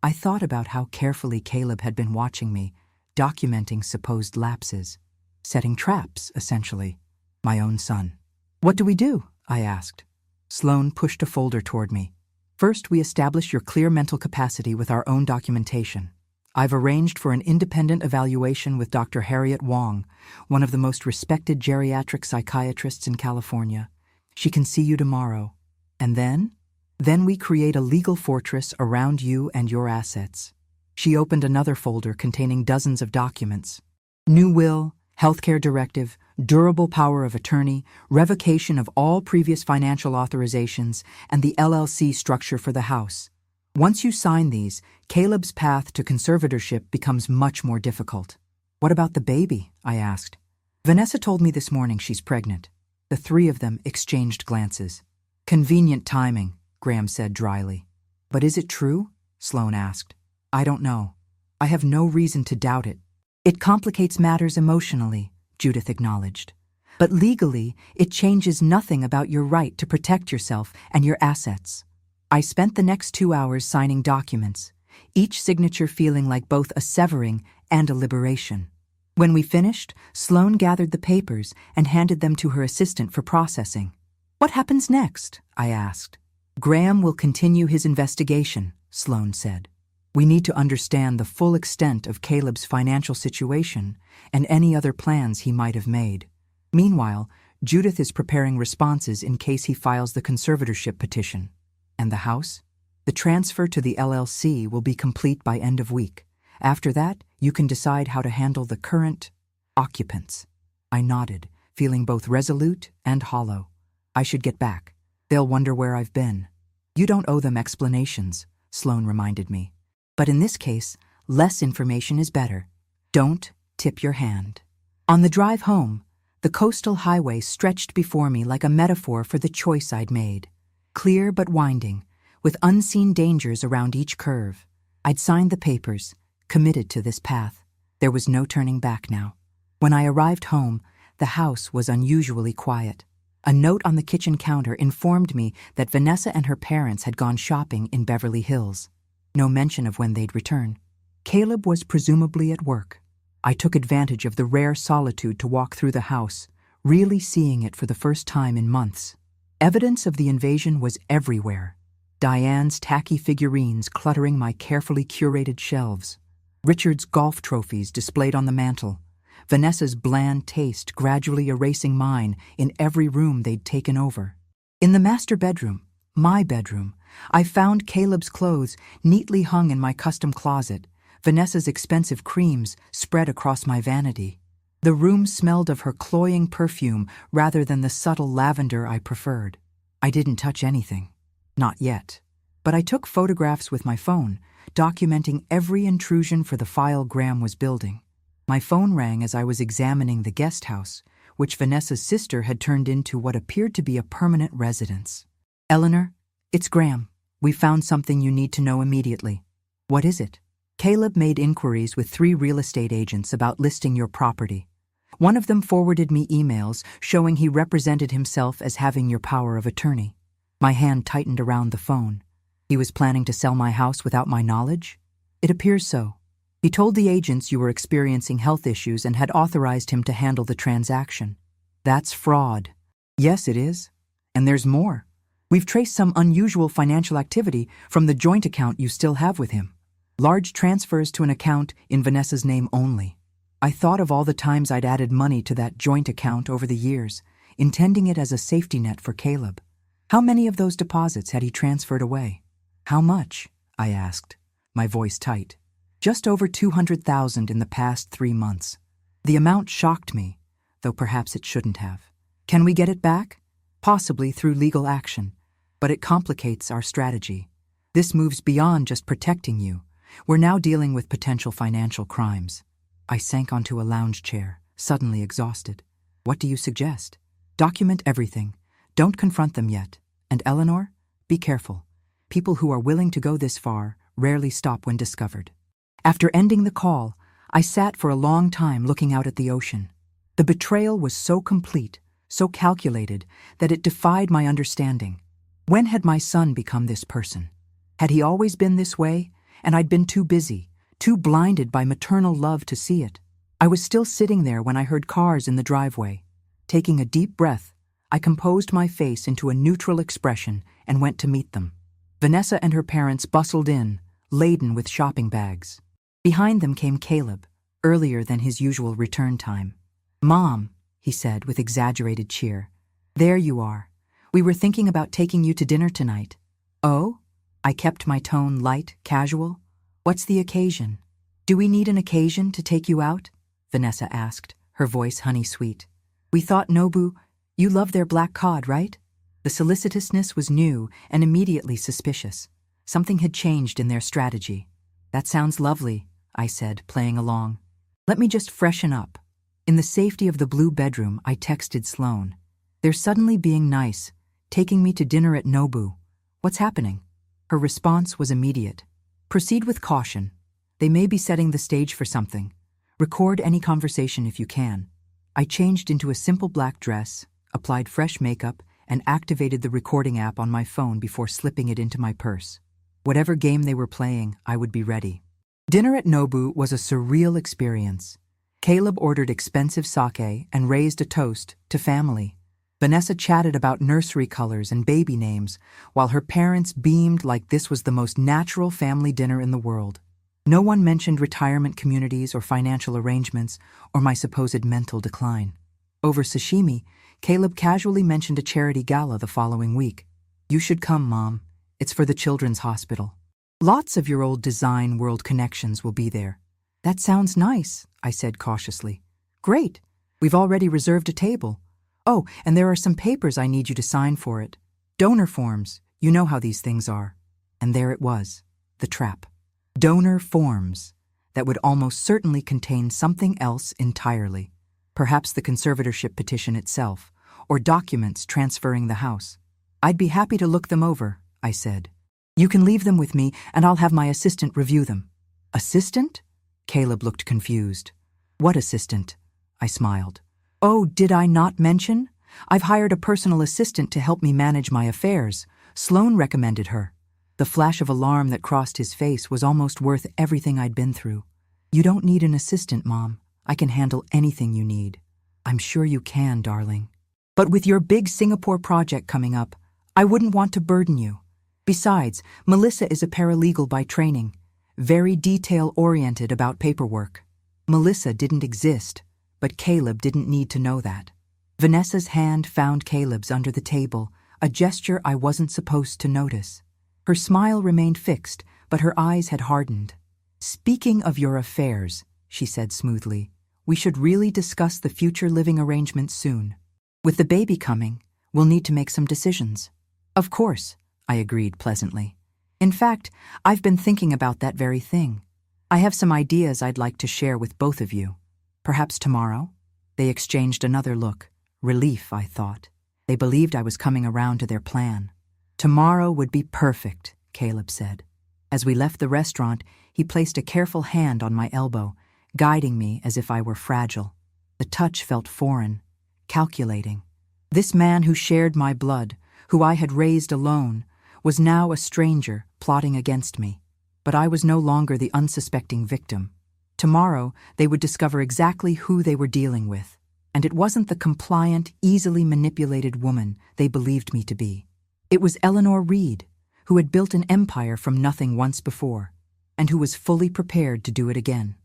I thought about how carefully Caleb had been watching me, documenting supposed lapses. Setting traps, essentially. My own son. "What do we do?" I asked. Sloane pushed a folder toward me. "First, we establish your clear mental capacity with our own documentation. I've arranged for an independent evaluation with Dr. Harriet Wong, one of the most respected geriatric psychiatrists in California. She can see you tomorrow. And then? Then we create a legal fortress around you and your assets." She opened another folder containing dozens of documents. New will, healthcare directive, durable power of attorney, revocation of all previous financial authorizations, and the LLC structure for the house. Once you sign these, Caleb's path to conservatorship becomes much more difficult. "What about the baby?" I asked. "Vanessa told me this morning she's pregnant." The three of them exchanged glances. "Convenient timing," Graham said dryly. "But is it true?" Sloane asked. "I don't know. I have no reason to doubt it." "It complicates matters emotionally," Judith acknowledged. "But legally, it changes nothing about your right to protect yourself and your assets." I spent the next 2 hours signing documents, each signature feeling like both a severing and a liberation. When we finished, Sloane gathered the papers and handed them to her assistant for processing. "What happens next?" I asked. "Graham will continue his investigation," Sloane said. "We need to understand the full extent of Caleb's financial situation and any other plans he might have made. Meanwhile, Judith is preparing responses in case he files the conservatorship petition. And the house? The transfer to the LLC will be complete by end of week. After that, you can decide how to handle the current occupants." I nodded, feeling both resolute and hollow. I should get back. They'll wonder where I've been. "You don't owe them explanations," Sloane reminded me. "But in this case, less information is better. Don't tip your hand." On the drive home, the coastal highway stretched before me like a metaphor for the choice I'd made. Clear but winding, with unseen dangers around each curve. I'd signed the papers, committed to this path. There was no turning back now. When I arrived home, the house was unusually quiet. A note on the kitchen counter informed me that Vanessa and her parents had gone shopping in Beverly Hills. No mention of when they'd return. Caleb was presumably at work. I took advantage of the rare solitude to walk through the house, really seeing it for the first time in months. Evidence of the invasion was everywhere. Diane's tacky figurines cluttering my carefully curated shelves. Richard's golf trophies displayed on the mantel. Vanessa's bland taste gradually erasing mine in every room they'd taken over. In the master bedroom, my bedroom, I found Caleb's clothes neatly hung in my custom closet, Vanessa's expensive creams spread across my vanity. The room smelled of her cloying perfume rather than the subtle lavender I preferred. I didn't touch anything. Not yet. But I took photographs with my phone, documenting every intrusion for the file Graham was building. My phone rang as I was examining the guest house, which Vanessa's sister had turned into what appeared to be a permanent residence. "Eleanor, it's Graham. We found something you need to know immediately." "What is it?" "Caleb made inquiries with 3 real estate agents about listing your property. One of them forwarded me emails showing he represented himself as having your power of attorney." My hand tightened around the phone. "He was planning to sell my house without my knowledge?" "It appears so. He told the agents you were experiencing health issues and had authorized him to handle the transaction." "That's fraud." "Yes, it is. And there's more. We've traced some unusual financial activity from the joint account you still have with him. Large transfers to an account in Vanessa's name only." I thought of all the times I'd added money to that joint account over the years, intending it as a safety net for Caleb. How many of those deposits had he transferred away? How much? I asked, my voice tight. Just over 200,000 in the past 3 months. The amount shocked me, though perhaps it shouldn't have. Can we get it back? Possibly through legal action, but it complicates our strategy. This moves beyond just protecting you. We're now dealing with potential financial crimes. I sank onto a lounge chair, suddenly exhausted. What do you suggest? Document everything. Don't confront them yet. And Eleanor, be careful. People who are willing to go this far rarely stop when discovered. After ending the call, I sat for a long time looking out at the ocean. The betrayal was so complete, so calculated, that it defied my understanding. When had my son become this person? Had he always been this way, and I'd been too busy, too blinded by maternal love to see it? I was still sitting there when I heard cars in the driveway. Taking a deep breath, I composed my face into a neutral expression and went to meet them. Vanessa and her parents bustled in, laden with shopping bags. Behind them came Caleb, earlier than his usual return time. "Mom," he said with exaggerated cheer. "There you are. We were thinking about taking you to dinner tonight." "Oh?" I kept my tone light, casual. "What's the occasion?" "Do we need an occasion to take you out?" Vanessa asked, her voice honey-sweet. "We thought Nobu, you love their black cod, right?" The solicitousness was new and immediately suspicious. Something had changed in their strategy. "That sounds lovely," I said, playing along. "Let me just freshen up." In the safety of the blue bedroom, I texted Sloane. "They're suddenly being nice, taking me to dinner at Nobu. What's happening?" Her response was immediate. "Proceed with caution. They may be setting the stage for something. Record any conversation if you can." I changed into a simple black dress, applied fresh makeup, and activated the recording app on my phone before slipping it into my purse. Whatever game they were playing, I would be ready. Dinner at Nobu was a surreal experience. Caleb ordered expensive sake and raised a toast to family. Vanessa chatted about nursery colors and baby names, while her parents beamed like this was the most natural family dinner in the world. No one mentioned retirement communities or financial arrangements or my supposed mental decline. Over sashimi, Caleb casually mentioned a charity gala the following week. "You should come, Mom. It's for the Children's Hospital. Lots of your old design world connections will be there." "That sounds nice," I said cautiously. "Great. We've already reserved a table. Oh, and there are some papers I need you to sign for it. Donor forms. You know how these things are." And there it was, the trap. Donor forms that would almost certainly contain something else entirely. Perhaps the conservatorship petition itself, or documents transferring the house. "I'd be happy to look them over," I said. "You can leave them with me, and I'll have my assistant review them." "Assistant?" Caleb looked confused. "What assistant?" I smiled. "Oh, did I not mention? I've hired a personal assistant to help me manage my affairs. Sloane recommended her." The flash of alarm that crossed his face was almost worth everything I'd been through. "You don't need an assistant, Mom. I can handle anything you need." "I'm sure you can, darling. But with your big Singapore project coming up, I wouldn't want to burden you. Besides, Melissa is a paralegal by training, very detail-oriented about paperwork." Melissa didn't exist, but Caleb didn't need to know that. Vanessa's hand found Caleb's under the table, a gesture I wasn't supposed to notice. Her smile remained fixed, but her eyes had hardened. "Speaking of your affairs," she said smoothly, "we should really discuss the future living arrangements soon. With the baby coming, we'll need to make some decisions." "Of course," I agreed pleasantly. "In fact, I've been thinking about that very thing. I have some ideas I'd like to share with both of you. Perhaps tomorrow?" They exchanged another look. Relief, I thought. They believed I was coming around to their plan. "Tomorrow would be perfect," Caleb said. As we left the restaurant, he placed a careful hand on my elbow, guiding me as if I were fragile. The touch felt foreign, calculating. This man who shared my blood, who I had raised alone, was now a stranger plotting against me. But I was no longer the unsuspecting victim. Tomorrow, they would discover exactly who they were dealing with, and it wasn't the compliant, easily manipulated woman they believed me to be. It was Eleanor Reed, who had built an empire from nothing once before, and who was fully prepared to do it again.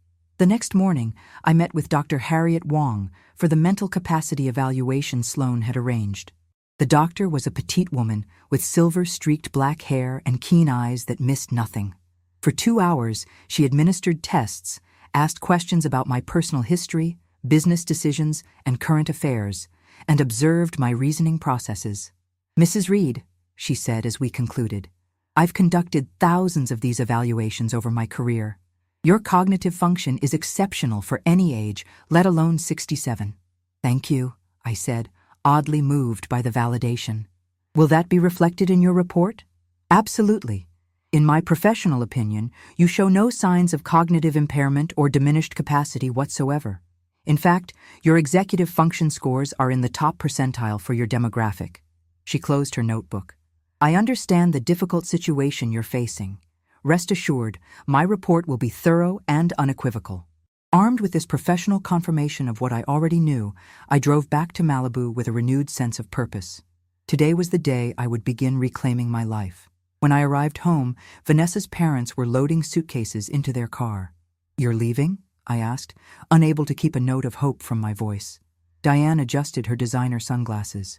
The next morning, I met with Dr. Harriet Wong for the mental capacity evaluation Sloan had arranged. The doctor was a petite woman with silver-streaked black hair and keen eyes that missed nothing. For 2 hours, she administered tests, asked questions about my personal history, business decisions, and current affairs, and observed my reasoning processes. "Mrs. Reed," she said as we concluded, "I've conducted thousands of these evaluations over my career. Your cognitive function is exceptional for any age, let alone 67. "Thank you," I said, oddly moved by the validation. "Will that be reflected in your report?" "Absolutely. In my professional opinion, you show no signs of cognitive impairment or diminished capacity whatsoever. In fact, your executive function scores are in the top percentile for your demographic." She closed her notebook. "I understand the difficult situation you're facing. Rest assured, my report will be thorough and unequivocal." Armed with this professional confirmation of what I already knew, I drove back to Malibu with a renewed sense of purpose. Today was the day I would begin reclaiming my life. When I arrived home, Vanessa's parents were loading suitcases into their car. "You're leaving?" I asked, unable to keep a note of hope from my voice. Diane adjusted her designer sunglasses.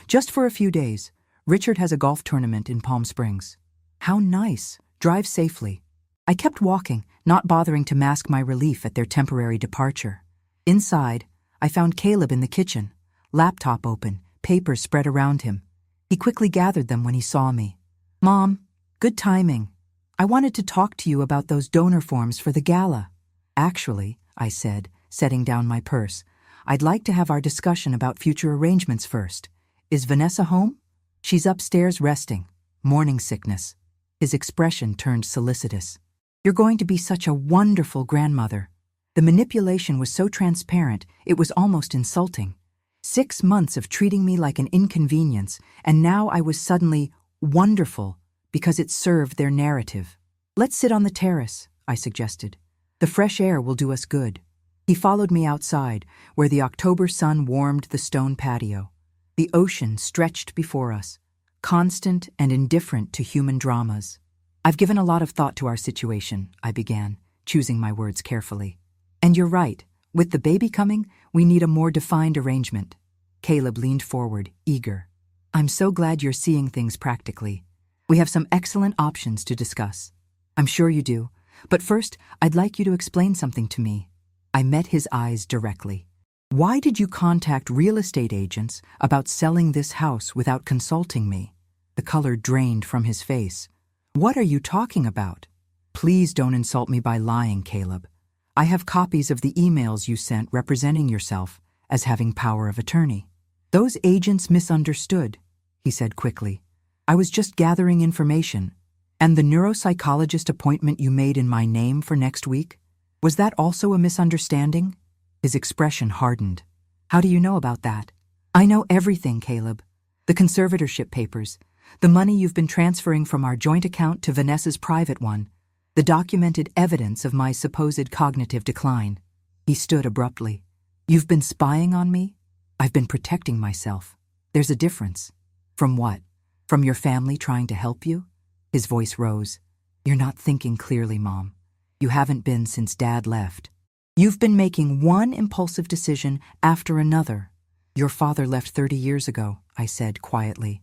"Just for a few days. Richard has a golf tournament in Palm Springs." "How nice. Drive safely." I kept walking, not bothering to mask my relief at their temporary departure. Inside, I found Caleb in the kitchen, laptop open, papers spread around him. He quickly gathered them when he saw me. "Mom, good timing. I wanted to talk to you about those donor forms for the gala." "Actually," I said, setting down my purse, "I'd like to have our discussion about future arrangements first. Is Vanessa home?" "She's upstairs resting. Morning sickness." His expression turned solicitous. "You're going to be such a wonderful grandmother." The manipulation was so transparent, it was almost insulting. 6 months of treating me like an inconvenience, and now I was suddenly wonderful because it served their narrative. "Let's sit on the terrace," I suggested. "The fresh air will do us good." He followed me outside, where the October sun warmed the stone patio. The ocean stretched before us, constant and indifferent to human dramas. "I've given a lot of thought to our situation," I began, choosing my words carefully. "And you're right. With the baby coming, we need a more defined arrangement." Caleb leaned forward, eager. "I'm so glad you're seeing things practically. We have some excellent options to discuss." "I'm sure you do. But first, I'd like you to explain something to me." I met his eyes directly. "Why did you contact real estate agents about selling this house without consulting me?" The color drained from his face. "What are you talking about?" "Please don't insult me by lying, Caleb. I have copies of the emails you sent representing yourself as having power of attorney." "Those agents misunderstood," he said quickly. "I was just gathering information. And the neuropsychologist appointment you made in my name for next week? Was that also a misunderstanding?" His expression hardened. "How do you know about that?" "I know everything, Caleb. The conservatorship papers, the money you've been transferring from our joint account to Vanessa's private one, the documented evidence of my supposed cognitive decline." He stood abruptly. "You've been spying on me?" "I've been protecting myself. There's a difference." "From what? From your family trying to help you?" His voice rose. "You're not thinking clearly, Mom. You haven't been since Dad left. You've been making one impulsive decision after another." "Your father left 30 years ago," I said quietly.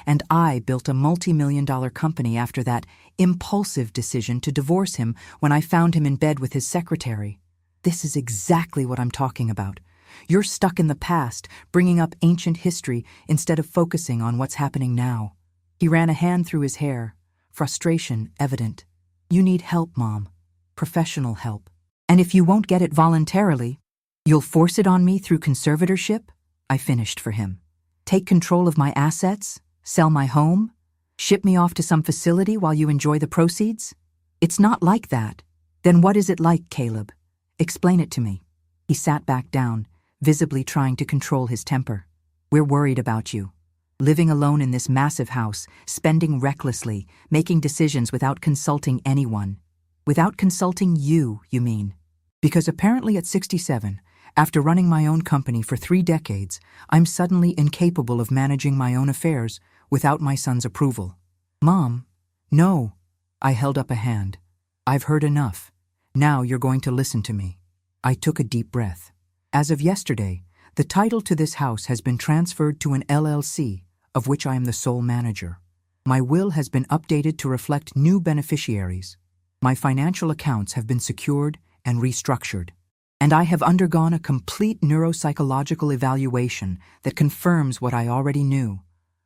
"And I built a multi-million-dollar company after that impulsive decision to divorce him when I found him in bed with his secretary. This is exactly what I'm talking about. You're stuck in the past, bringing up ancient history instead of focusing on what's happening now." He ran a hand through his hair, frustration evident. "You need help, Mom. Professional help. And if you won't get it voluntarily, you'll force it on me through conservatorship?" I finished for him. "Take control of my assets? Sell my home? Ship me off to some facility while you enjoy the proceeds? It's not like that." "Then what is it like, Caleb? Explain it to me." He sat back down, visibly trying to control his temper. "We're worried about you. Living alone in this massive house, spending recklessly, making decisions without consulting anyone. Without consulting you mean? Because apparently at 67, after running my own company for 3 decades, I'm suddenly incapable of managing my own affairs without my son's approval." "Mom, no." I held up a hand. "I've heard enough. Now you're going to listen to me." I took a deep breath. As of yesterday, the title to this house has been transferred to an LLC, of which I am the sole manager. My will has been updated to reflect new beneficiaries. My financial accounts have been secured and restructured. And I have undergone a complete neuropsychological evaluation that confirms what I already knew.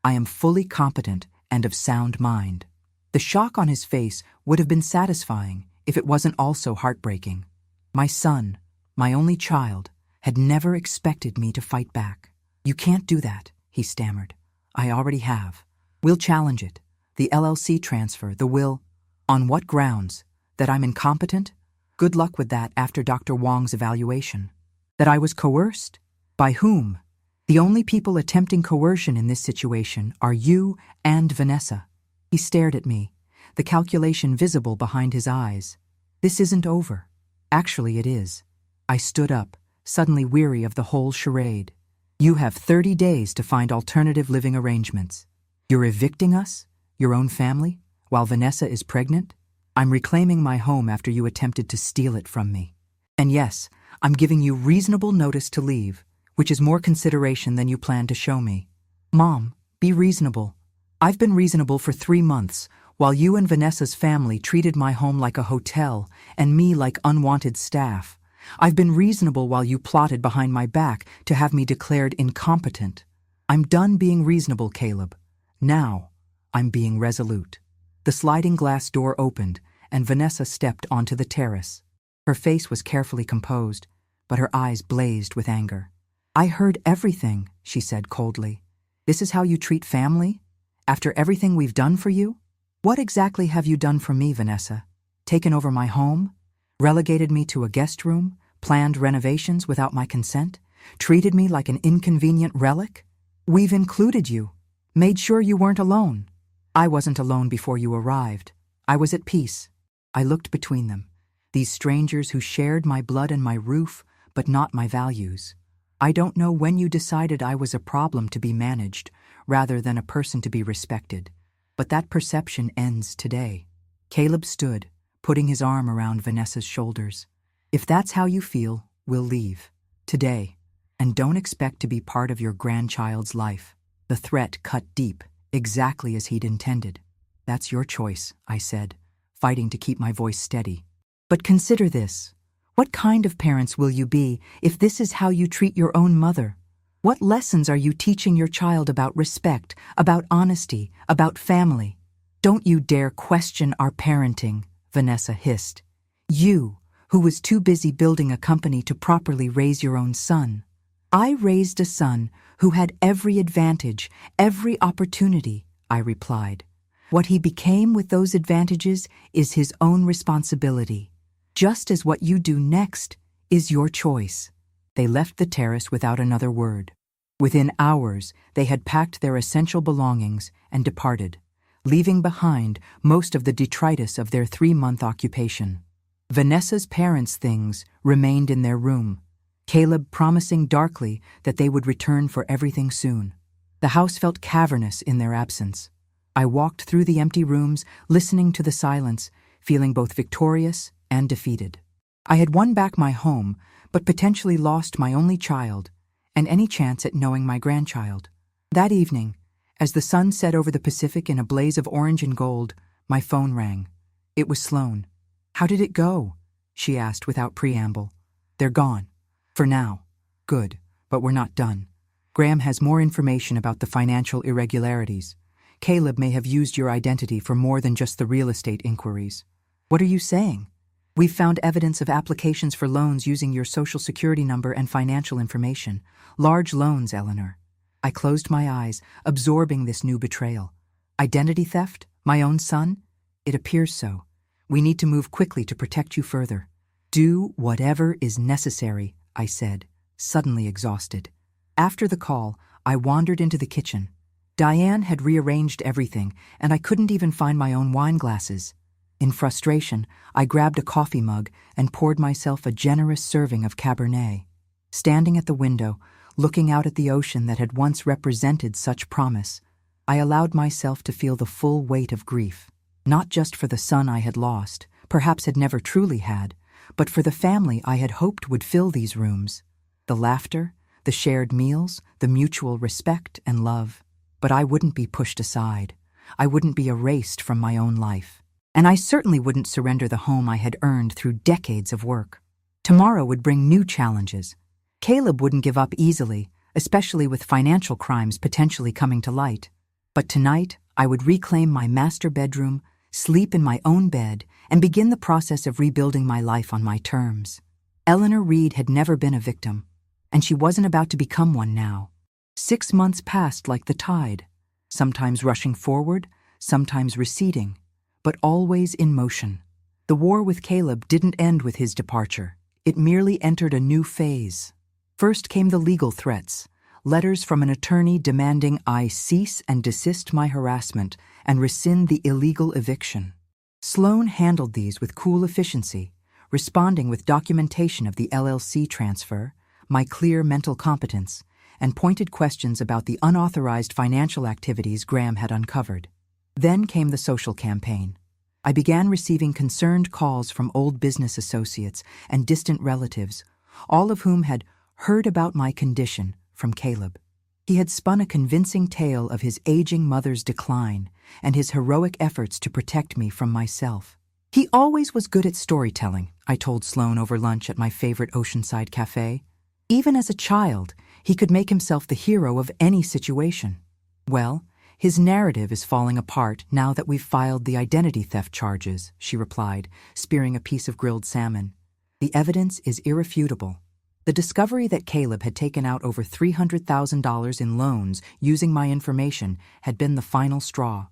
I am fully competent and of sound mind. The shock on his face would have been satisfying if it wasn't also heartbreaking. My son, my only child, had never expected me to fight back. "You can't do that," he stammered. "I already have. We'll challenge it. The LLC transfer, the will." "On what grounds? That I'm incompetent? Good luck with that after Dr. Wong's evaluation." "That I was coerced? By whom?" "The only people attempting coercion in this situation are you and Vanessa." He stared at me, the calculation visible behind his eyes. "This isn't over." "Actually, it is." I stood up, suddenly weary of the whole charade. "You have 30 days to find alternative living arrangements. You're evicting us, your own family, while Vanessa is pregnant? I'm reclaiming my home after you attempted to steal it from me. And yes, I'm giving you reasonable notice to leave, which is more consideration than you plan to show me." "Mom, be reasonable." "I've been reasonable for 3 months, while you and Vanessa's family treated my home like a hotel and me like unwanted staff. I've been reasonable while you plotted behind my back to have me declared incompetent. I'm done being reasonable, Caleb. Now, I'm being resolute." The sliding glass door opened, and Vanessa stepped onto the terrace. Her face was carefully composed, but her eyes blazed with anger. "I heard everything," she said coldly. "This is how you treat family? After everything we've done for you? What exactly have you done for me, Vanessa? Taken over my home? Relegated me to a guest room? Planned renovations without my consent? Treated me like an inconvenient relic? We've included you. Made sure you weren't alone. I wasn't alone before you arrived. I was at peace." I looked between them, these strangers who shared my blood and my roof, but not my values. "I don't know when you decided I was a problem to be managed, rather than a person to be respected. But that perception ends today." Caleb stood, putting his arm around Vanessa's shoulders. "If that's how you feel, we'll leave. Today. And don't expect to be part of your grandchild's life." The threat cut deep, exactly as he'd intended. "That's your choice," I said, fighting to keep my voice steady. "But consider this. What kind of parents will you be if this is how you treat your own mother? What lessons are you teaching your child about respect, about honesty, about family? Don't you dare question our parenting," Vanessa hissed. "You, who was too busy building a company to properly raise your own son." "I raised a son who had every advantage, every opportunity," I replied. "What he became with those advantages is his own responsibility, just as what you do next is your choice." They left the terrace without another word. Within hours, they had packed their essential belongings and departed, leaving behind most of the detritus of their 3-month occupation. Vanessa's parents' things remained in their room, Caleb promising darkly that they would return for everything soon. The house felt cavernous in their absence. I walked through the empty rooms, listening to the silence, feeling both victorious and defeated. I had won back my home, but potentially lost my only child, and any chance at knowing my grandchild. That evening, as the sun set over the Pacific in a blaze of orange and gold, my phone rang. It was Sloane. "How did it go?" she asked without preamble. "They're gone. For now." "Good, but we're not done. Graham has more information about the financial irregularities. Caleb may have used your identity for more than just the real estate inquiries." "What are you saying?" "We've found evidence of applications for loans using your social security number and financial information. Large loans, Eleanor." I closed my eyes, absorbing this new betrayal. "Identity theft? My own son?" "It appears so. We need to move quickly to protect you further." "Do whatever is necessary," I said, suddenly exhausted. After the call, I wandered into the kitchen. Diane had rearranged everything, and I couldn't even find my own wine glasses. In frustration, I grabbed a coffee mug and poured myself a generous serving of Cabernet. Standing at the window, looking out at the ocean that had once represented such promise, I allowed myself to feel the full weight of grief, not just for the son I had lost, perhaps had never truly had, but for the family I had hoped would fill these rooms. The laughter, the shared meals, the mutual respect and love. But I wouldn't be pushed aside. I wouldn't be erased from my own life. And I certainly wouldn't surrender the home I had earned through decades of work. Tomorrow would bring new challenges. Caleb wouldn't give up easily, especially with financial crimes potentially coming to light. But tonight, I would reclaim my master bedroom, sleep in my own bed, and begin the process of rebuilding my life on my terms. Eleanor Reed had never been a victim, and she wasn't about to become one now. 6 months passed like the tide, sometimes rushing forward, sometimes receding, but always in motion. The war with Caleb didn't end with his departure. It merely entered a new phase. First came the legal threats, letters from an attorney demanding I cease and desist my harassment and rescind the illegal eviction. Sloan handled these with cool efficiency, responding with documentation of the LLC transfer, my clear mental competence, and pointed questions about the unauthorized financial activities Graham had uncovered. Then came the social campaign. I began receiving concerned calls from old business associates and distant relatives, all of whom had heard about my condition from Caleb. He had spun a convincing tale of his aging mother's decline and his heroic efforts to protect me from myself. He always was good at storytelling, I told Sloan over lunch at my favorite oceanside cafe. Even as a child, he could make himself the hero of any situation. Well, his narrative is falling apart now that we've filed the identity theft charges, she replied, spearing a piece of grilled salmon. The evidence is irrefutable. The discovery that Caleb had taken out over $300,000 in loans using my information had been the final straw.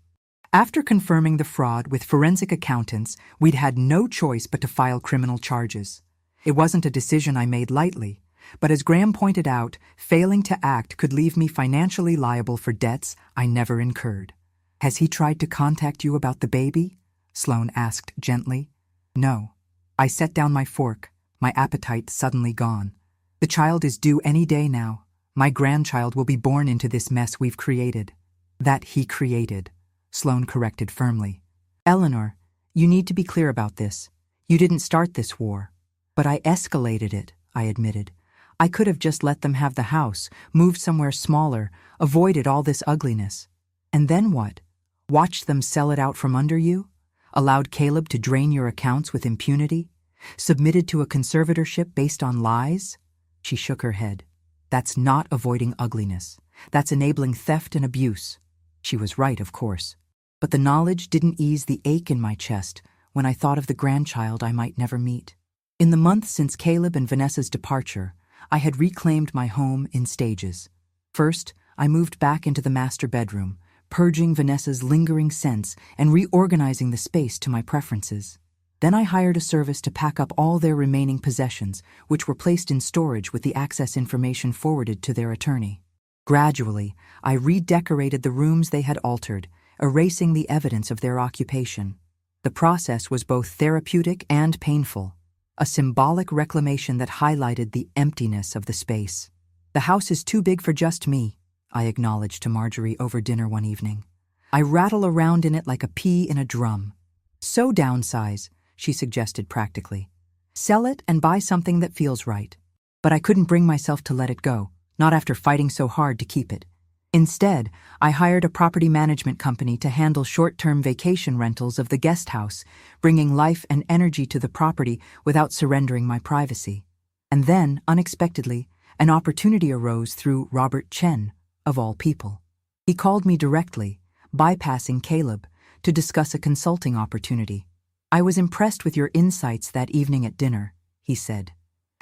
After confirming the fraud with forensic accountants, we'd had no choice but to file criminal charges. It wasn't a decision I made lightly, but as Graham pointed out, failing to act could leave me financially liable for debts I never incurred. Has he tried to contact you about the baby? Sloan asked gently. No. I set down my fork, my appetite suddenly gone. The child is due any day now. My grandchild will be born into this mess we've created. That he created, Sloan corrected firmly. Eleanor, you need to be clear about this. You didn't start this war. But I escalated it, I admitted. I could have just let them have the house, moved somewhere smaller, avoided all this ugliness. And then what? Watched them sell it out from under you? Allowed Caleb to drain your accounts with impunity? Submitted to a conservatorship based on lies? She shook her head. That's not avoiding ugliness. That's enabling theft and abuse. She was right, of course. But the knowledge didn't ease the ache in my chest when I thought of the grandchild I might never meet. In the month since Caleb and Vanessa's departure, I had reclaimed my home in stages. First, I moved back into the master bedroom, purging Vanessa's lingering scents and reorganizing the space to my preferences. Then I hired a service to pack up all their remaining possessions, which were placed in storage with the access information forwarded to their attorney. Gradually, I redecorated the rooms they had altered, erasing the evidence of their occupation. The process was both therapeutic and painful, a symbolic reclamation that highlighted the emptiness of the space. The house is too big for just me, I acknowledged to Marjorie over dinner one evening. I rattle around in it like a pea in a drum. So downsize, she suggested practically. Sell it and buy something that feels right. But I couldn't bring myself to let it go, not after fighting so hard to keep it. Instead, I hired a property management company to handle short-term vacation rentals of the guest house, bringing life and energy to the property without surrendering my privacy. And then, unexpectedly, an opportunity arose through Robert Chen, of all people. He called me directly, bypassing Caleb, to discuss a consulting opportunity. I was impressed with your insights that evening at dinner, he said.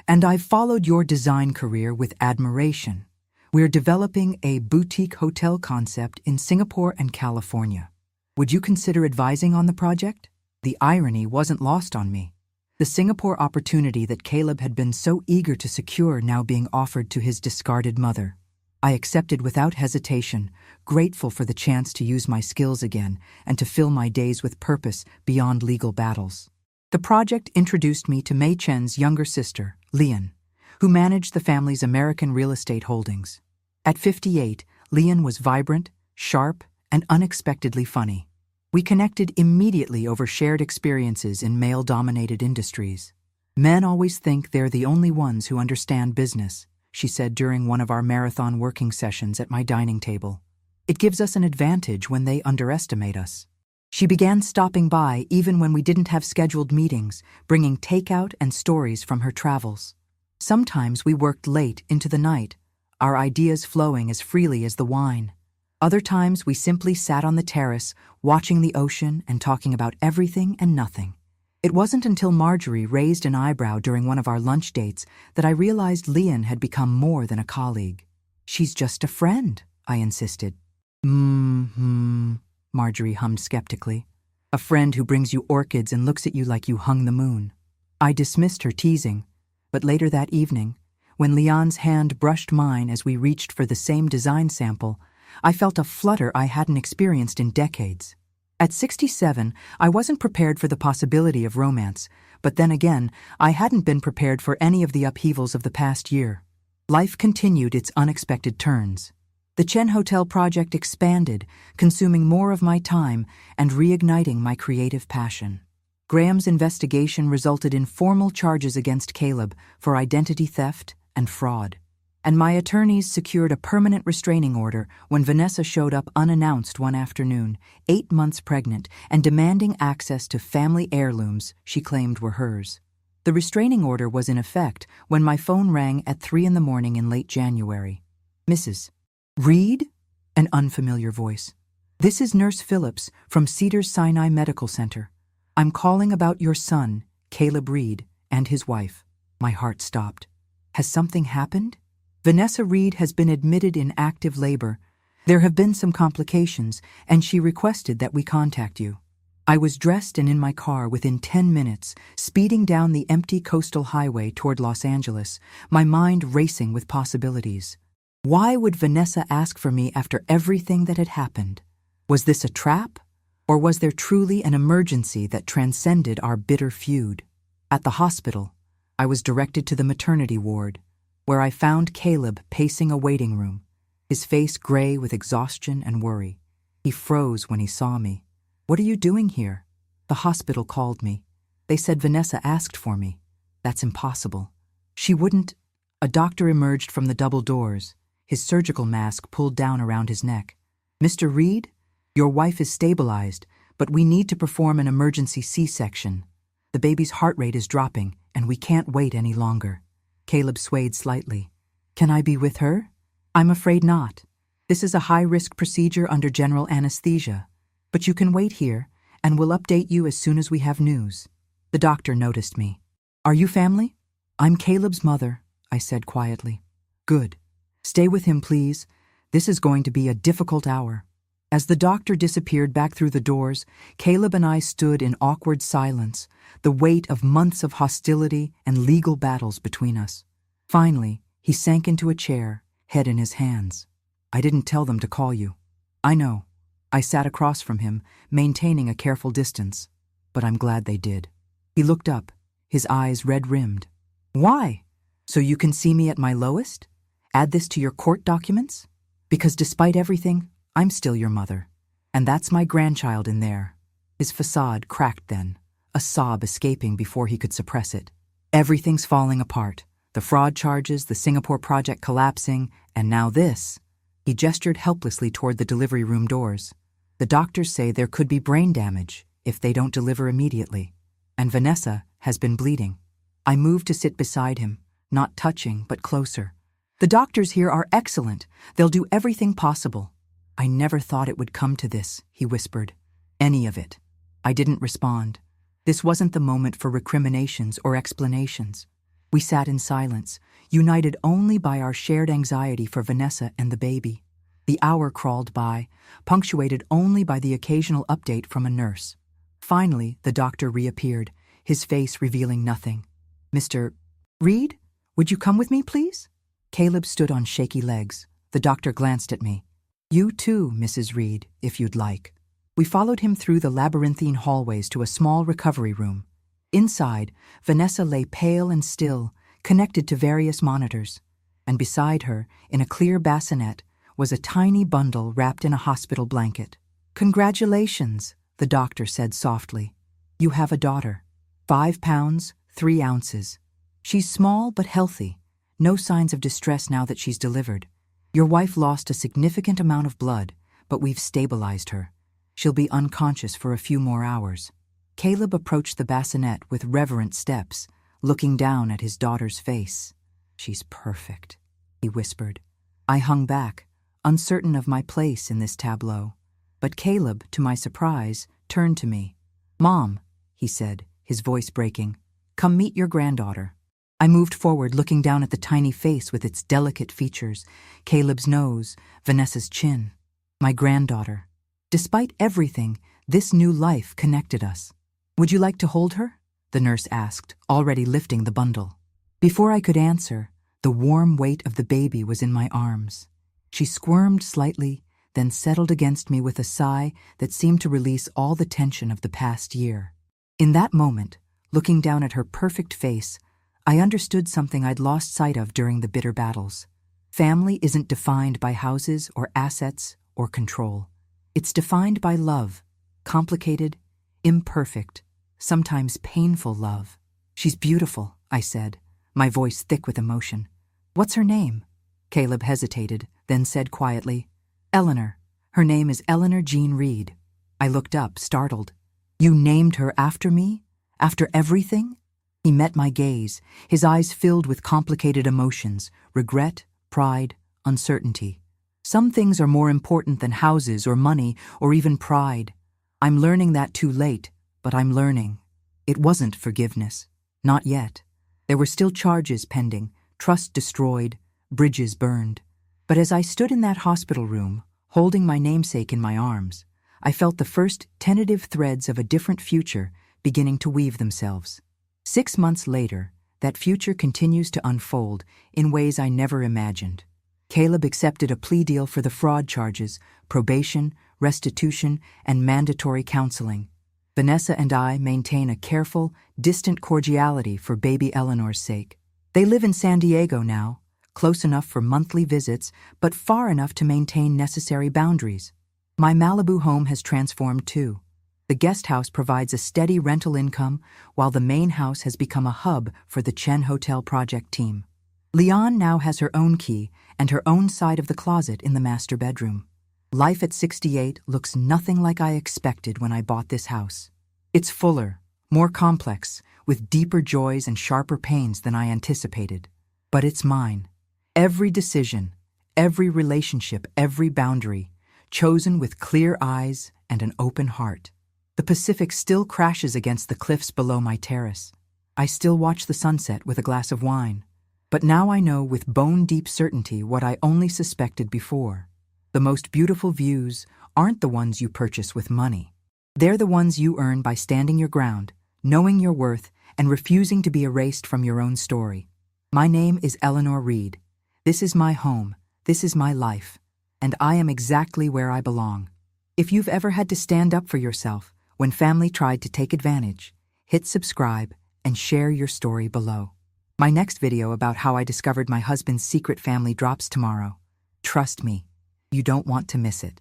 And I've followed your design career with admiration. We're developing a boutique hotel concept in Singapore and California. Would you consider advising on the project? The irony wasn't lost on me. The Singapore opportunity that Caleb had been so eager to secure now being offered to his discarded mother. I accepted without hesitation, grateful for the chance to use my skills again and to fill my days with purpose beyond legal battles. The project introduced me to Mei Chen's younger sister, Lian, who managed the family's American real estate holdings. At 58, Lian was vibrant, sharp, and unexpectedly funny. We connected immediately over shared experiences in male-dominated industries. Men always think they're the only ones who understand business, she said during one of our marathon working sessions at my dining table. It gives us an advantage when they underestimate us. She began stopping by even when we didn't have scheduled meetings, bringing takeout and stories from her travels. Sometimes we worked late into the night, our ideas flowing as freely as the wine. Other times we simply sat on the terrace, watching the ocean and talking about everything and nothing. It wasn't until Marjorie raised an eyebrow during one of our lunch dates that I realized Leon had become more than a colleague. "She's just a friend," I insisted. Marjorie hummed skeptically. "A friend who brings you orchids and looks at you like you hung the moon." I dismissed her teasing, but later that evening, when Leon's hand brushed mine as we reached for the same design sample, I felt a flutter I hadn't experienced in decades. At 67, I wasn't prepared for the possibility of romance, but then again, I hadn't been prepared for any of the upheavals of the past year. Life continued its unexpected turns. The Chen Hotel project expanded, consuming more of my time and reigniting my creative passion. Graham's investigation resulted in formal charges against Caleb for identity theft and fraud, and my attorneys secured a permanent restraining order when Vanessa showed up unannounced one afternoon, 8 months pregnant, and demanding access to family heirlooms she claimed were hers. The restraining order was in effect when my phone rang at 3 in the morning in late January. "Mrs. Reed?" An unfamiliar voice. "This is Nurse Phillips from Cedars-Sinai Medical Center. I'm calling about your son, Caleb Reed, and his wife." My heart stopped. "Has something happened?" "Vanessa Reed has been admitted in active labor. There have been some complications, and she requested that we contact you." I was dressed and in my car within 10 minutes, speeding down the empty coastal highway toward Los Angeles, my mind racing with possibilities. Why would Vanessa ask for me after everything that had happened? Was this a trap? Or was there truly an emergency that transcended our bitter feud? At the hospital, I was directed to the maternity ward, where I found Caleb pacing a waiting room, his face gray with exhaustion and worry. He froze when he saw me. "What are you doing here?" "The hospital called me. They said Vanessa asked for me." "That's impossible. She wouldn't." A doctor emerged from the double doors, his surgical mask pulled down around his neck. "Mr. Reed, your wife is stabilized, but we need to perform an emergency C-section. The baby's heart rate is dropping, and we can't wait any longer." Caleb swayed slightly. "Can I be with her?" "I'm afraid not. This is a high-risk procedure under general anesthesia. But you can wait here, and we'll update you as soon as we have news." The doctor noticed me. "Are you family?" "I'm Caleb's mother," I said quietly. "Good. Stay with him, please. This is going to be a difficult hour." As the doctor disappeared back through the doors, Caleb and I stood in awkward silence, the weight of months of hostility and legal battles between us. Finally, he sank into a chair, head in his hands. "I didn't tell them to call you." "I know." I sat across from him, maintaining a careful distance. "But I'm glad they did." He looked up, his eyes red-rimmed. "Why? So you can see me at my lowest? Add this to your court documents? Because despite everything, I'm still your mother. And that's my grandchild in there." His facade cracked then, a sob escaping before he could suppress it. "Everything's falling apart. The fraud charges, the Singapore project collapsing, and now this." He gestured helplessly toward the delivery room doors. "The doctors say there could be brain damage if they don't deliver immediately. And Vanessa has been bleeding." I moved to sit beside him, not touching but closer. "The doctors here are excellent. They'll do everything possible." "I never thought it would come to this," he whispered. "Any of it." I didn't respond. This wasn't the moment for recriminations or explanations. We sat in silence, united only by our shared anxiety for Vanessa and the baby. The hour crawled by, punctuated only by the occasional update from a nurse. Finally, the doctor reappeared, his face revealing nothing. "Mr. Reed, would you come with me, please?" Caleb stood on shaky legs. The doctor glanced at me. "You too, Mrs. Reed, if you'd like." We followed him through the labyrinthine hallways to a small recovery room. Inside, Vanessa lay pale and still, connected to various monitors. And beside her, in a clear bassinet, was a tiny bundle wrapped in a hospital blanket. "Congratulations," the doctor said softly. "You have a daughter. 5 pounds, 3 ounces. She's small but healthy. No signs of distress now that she's delivered. Your wife lost a significant amount of blood, but we've stabilized her. She'll be unconscious for a few more hours. Caleb approached the bassinet with reverent steps, looking down at his daughter's face. She's perfect, he whispered. I hung back, uncertain of my place in this tableau. But Caleb, to my surprise, turned to me. Mom, he said, his voice breaking, come meet your granddaughter. I moved forward, looking down at the tiny face with its delicate features, Caleb's nose, Vanessa's chin. My granddaughter. Despite everything, this new life connected us. Would you like to hold her? The nurse asked, already lifting the bundle. Before I could answer, the warm weight of the baby was in my arms. She squirmed slightly, then settled against me with a sigh that seemed to release all the tension of the past year. In that moment, looking down at her perfect face, I understood something I'd lost sight of during the bitter battles. Family isn't defined by houses or assets or control. It's defined by love, complicated, imperfect, sometimes painful love. She's beautiful, I said, my voice thick with emotion. What's her name? Caleb hesitated, then said quietly, Eleanor. Her name is Eleanor Jean Reed. I looked up, startled. You named her after me? After everything? He met my gaze, his eyes filled with complicated emotions, regret, pride, uncertainty. Some things are more important than houses or money or even pride. I'm learning that too late, but I'm learning. It wasn't forgiveness. Not yet. There were still charges pending, trust destroyed, bridges burned. But as I stood in that hospital room, holding my namesake in my arms, I felt the first tentative threads of a different future beginning to weave themselves. 6 months later, that future continues to unfold in ways I never imagined. Caleb accepted a plea deal for the fraud charges, probation, restitution, and mandatory counseling. Vanessa and I maintain a careful, distant cordiality for baby Eleanor's sake. They live in San Diego now, close enough for monthly visits, but far enough to maintain necessary boundaries. My Malibu home has transformed too. The guest house provides a steady rental income, while the main house has become a hub for the Chen Hotel project team. Leon now has her own key and her own side of the closet in the master bedroom. Life at 68 looks nothing like I expected when I bought this house. It's fuller, more complex, with deeper joys and sharper pains than I anticipated. But it's mine. Every decision, every relationship, every boundary, chosen with clear eyes and an open heart. The Pacific still crashes against the cliffs below my terrace. I still watch the sunset with a glass of wine. But now I know with bone-deep certainty what I only suspected before. The most beautiful views aren't the ones you purchase with money. They're the ones you earn by standing your ground, knowing your worth, and refusing to be erased from your own story. My name is Eleanor Reed. This is my home. This is my life. And I am exactly where I belong. If you've ever had to stand up for yourself when family tried to take advantage, hit subscribe and share your story below. My next video about how I discovered my husband's secret family drops tomorrow. Trust me, you don't want to miss it.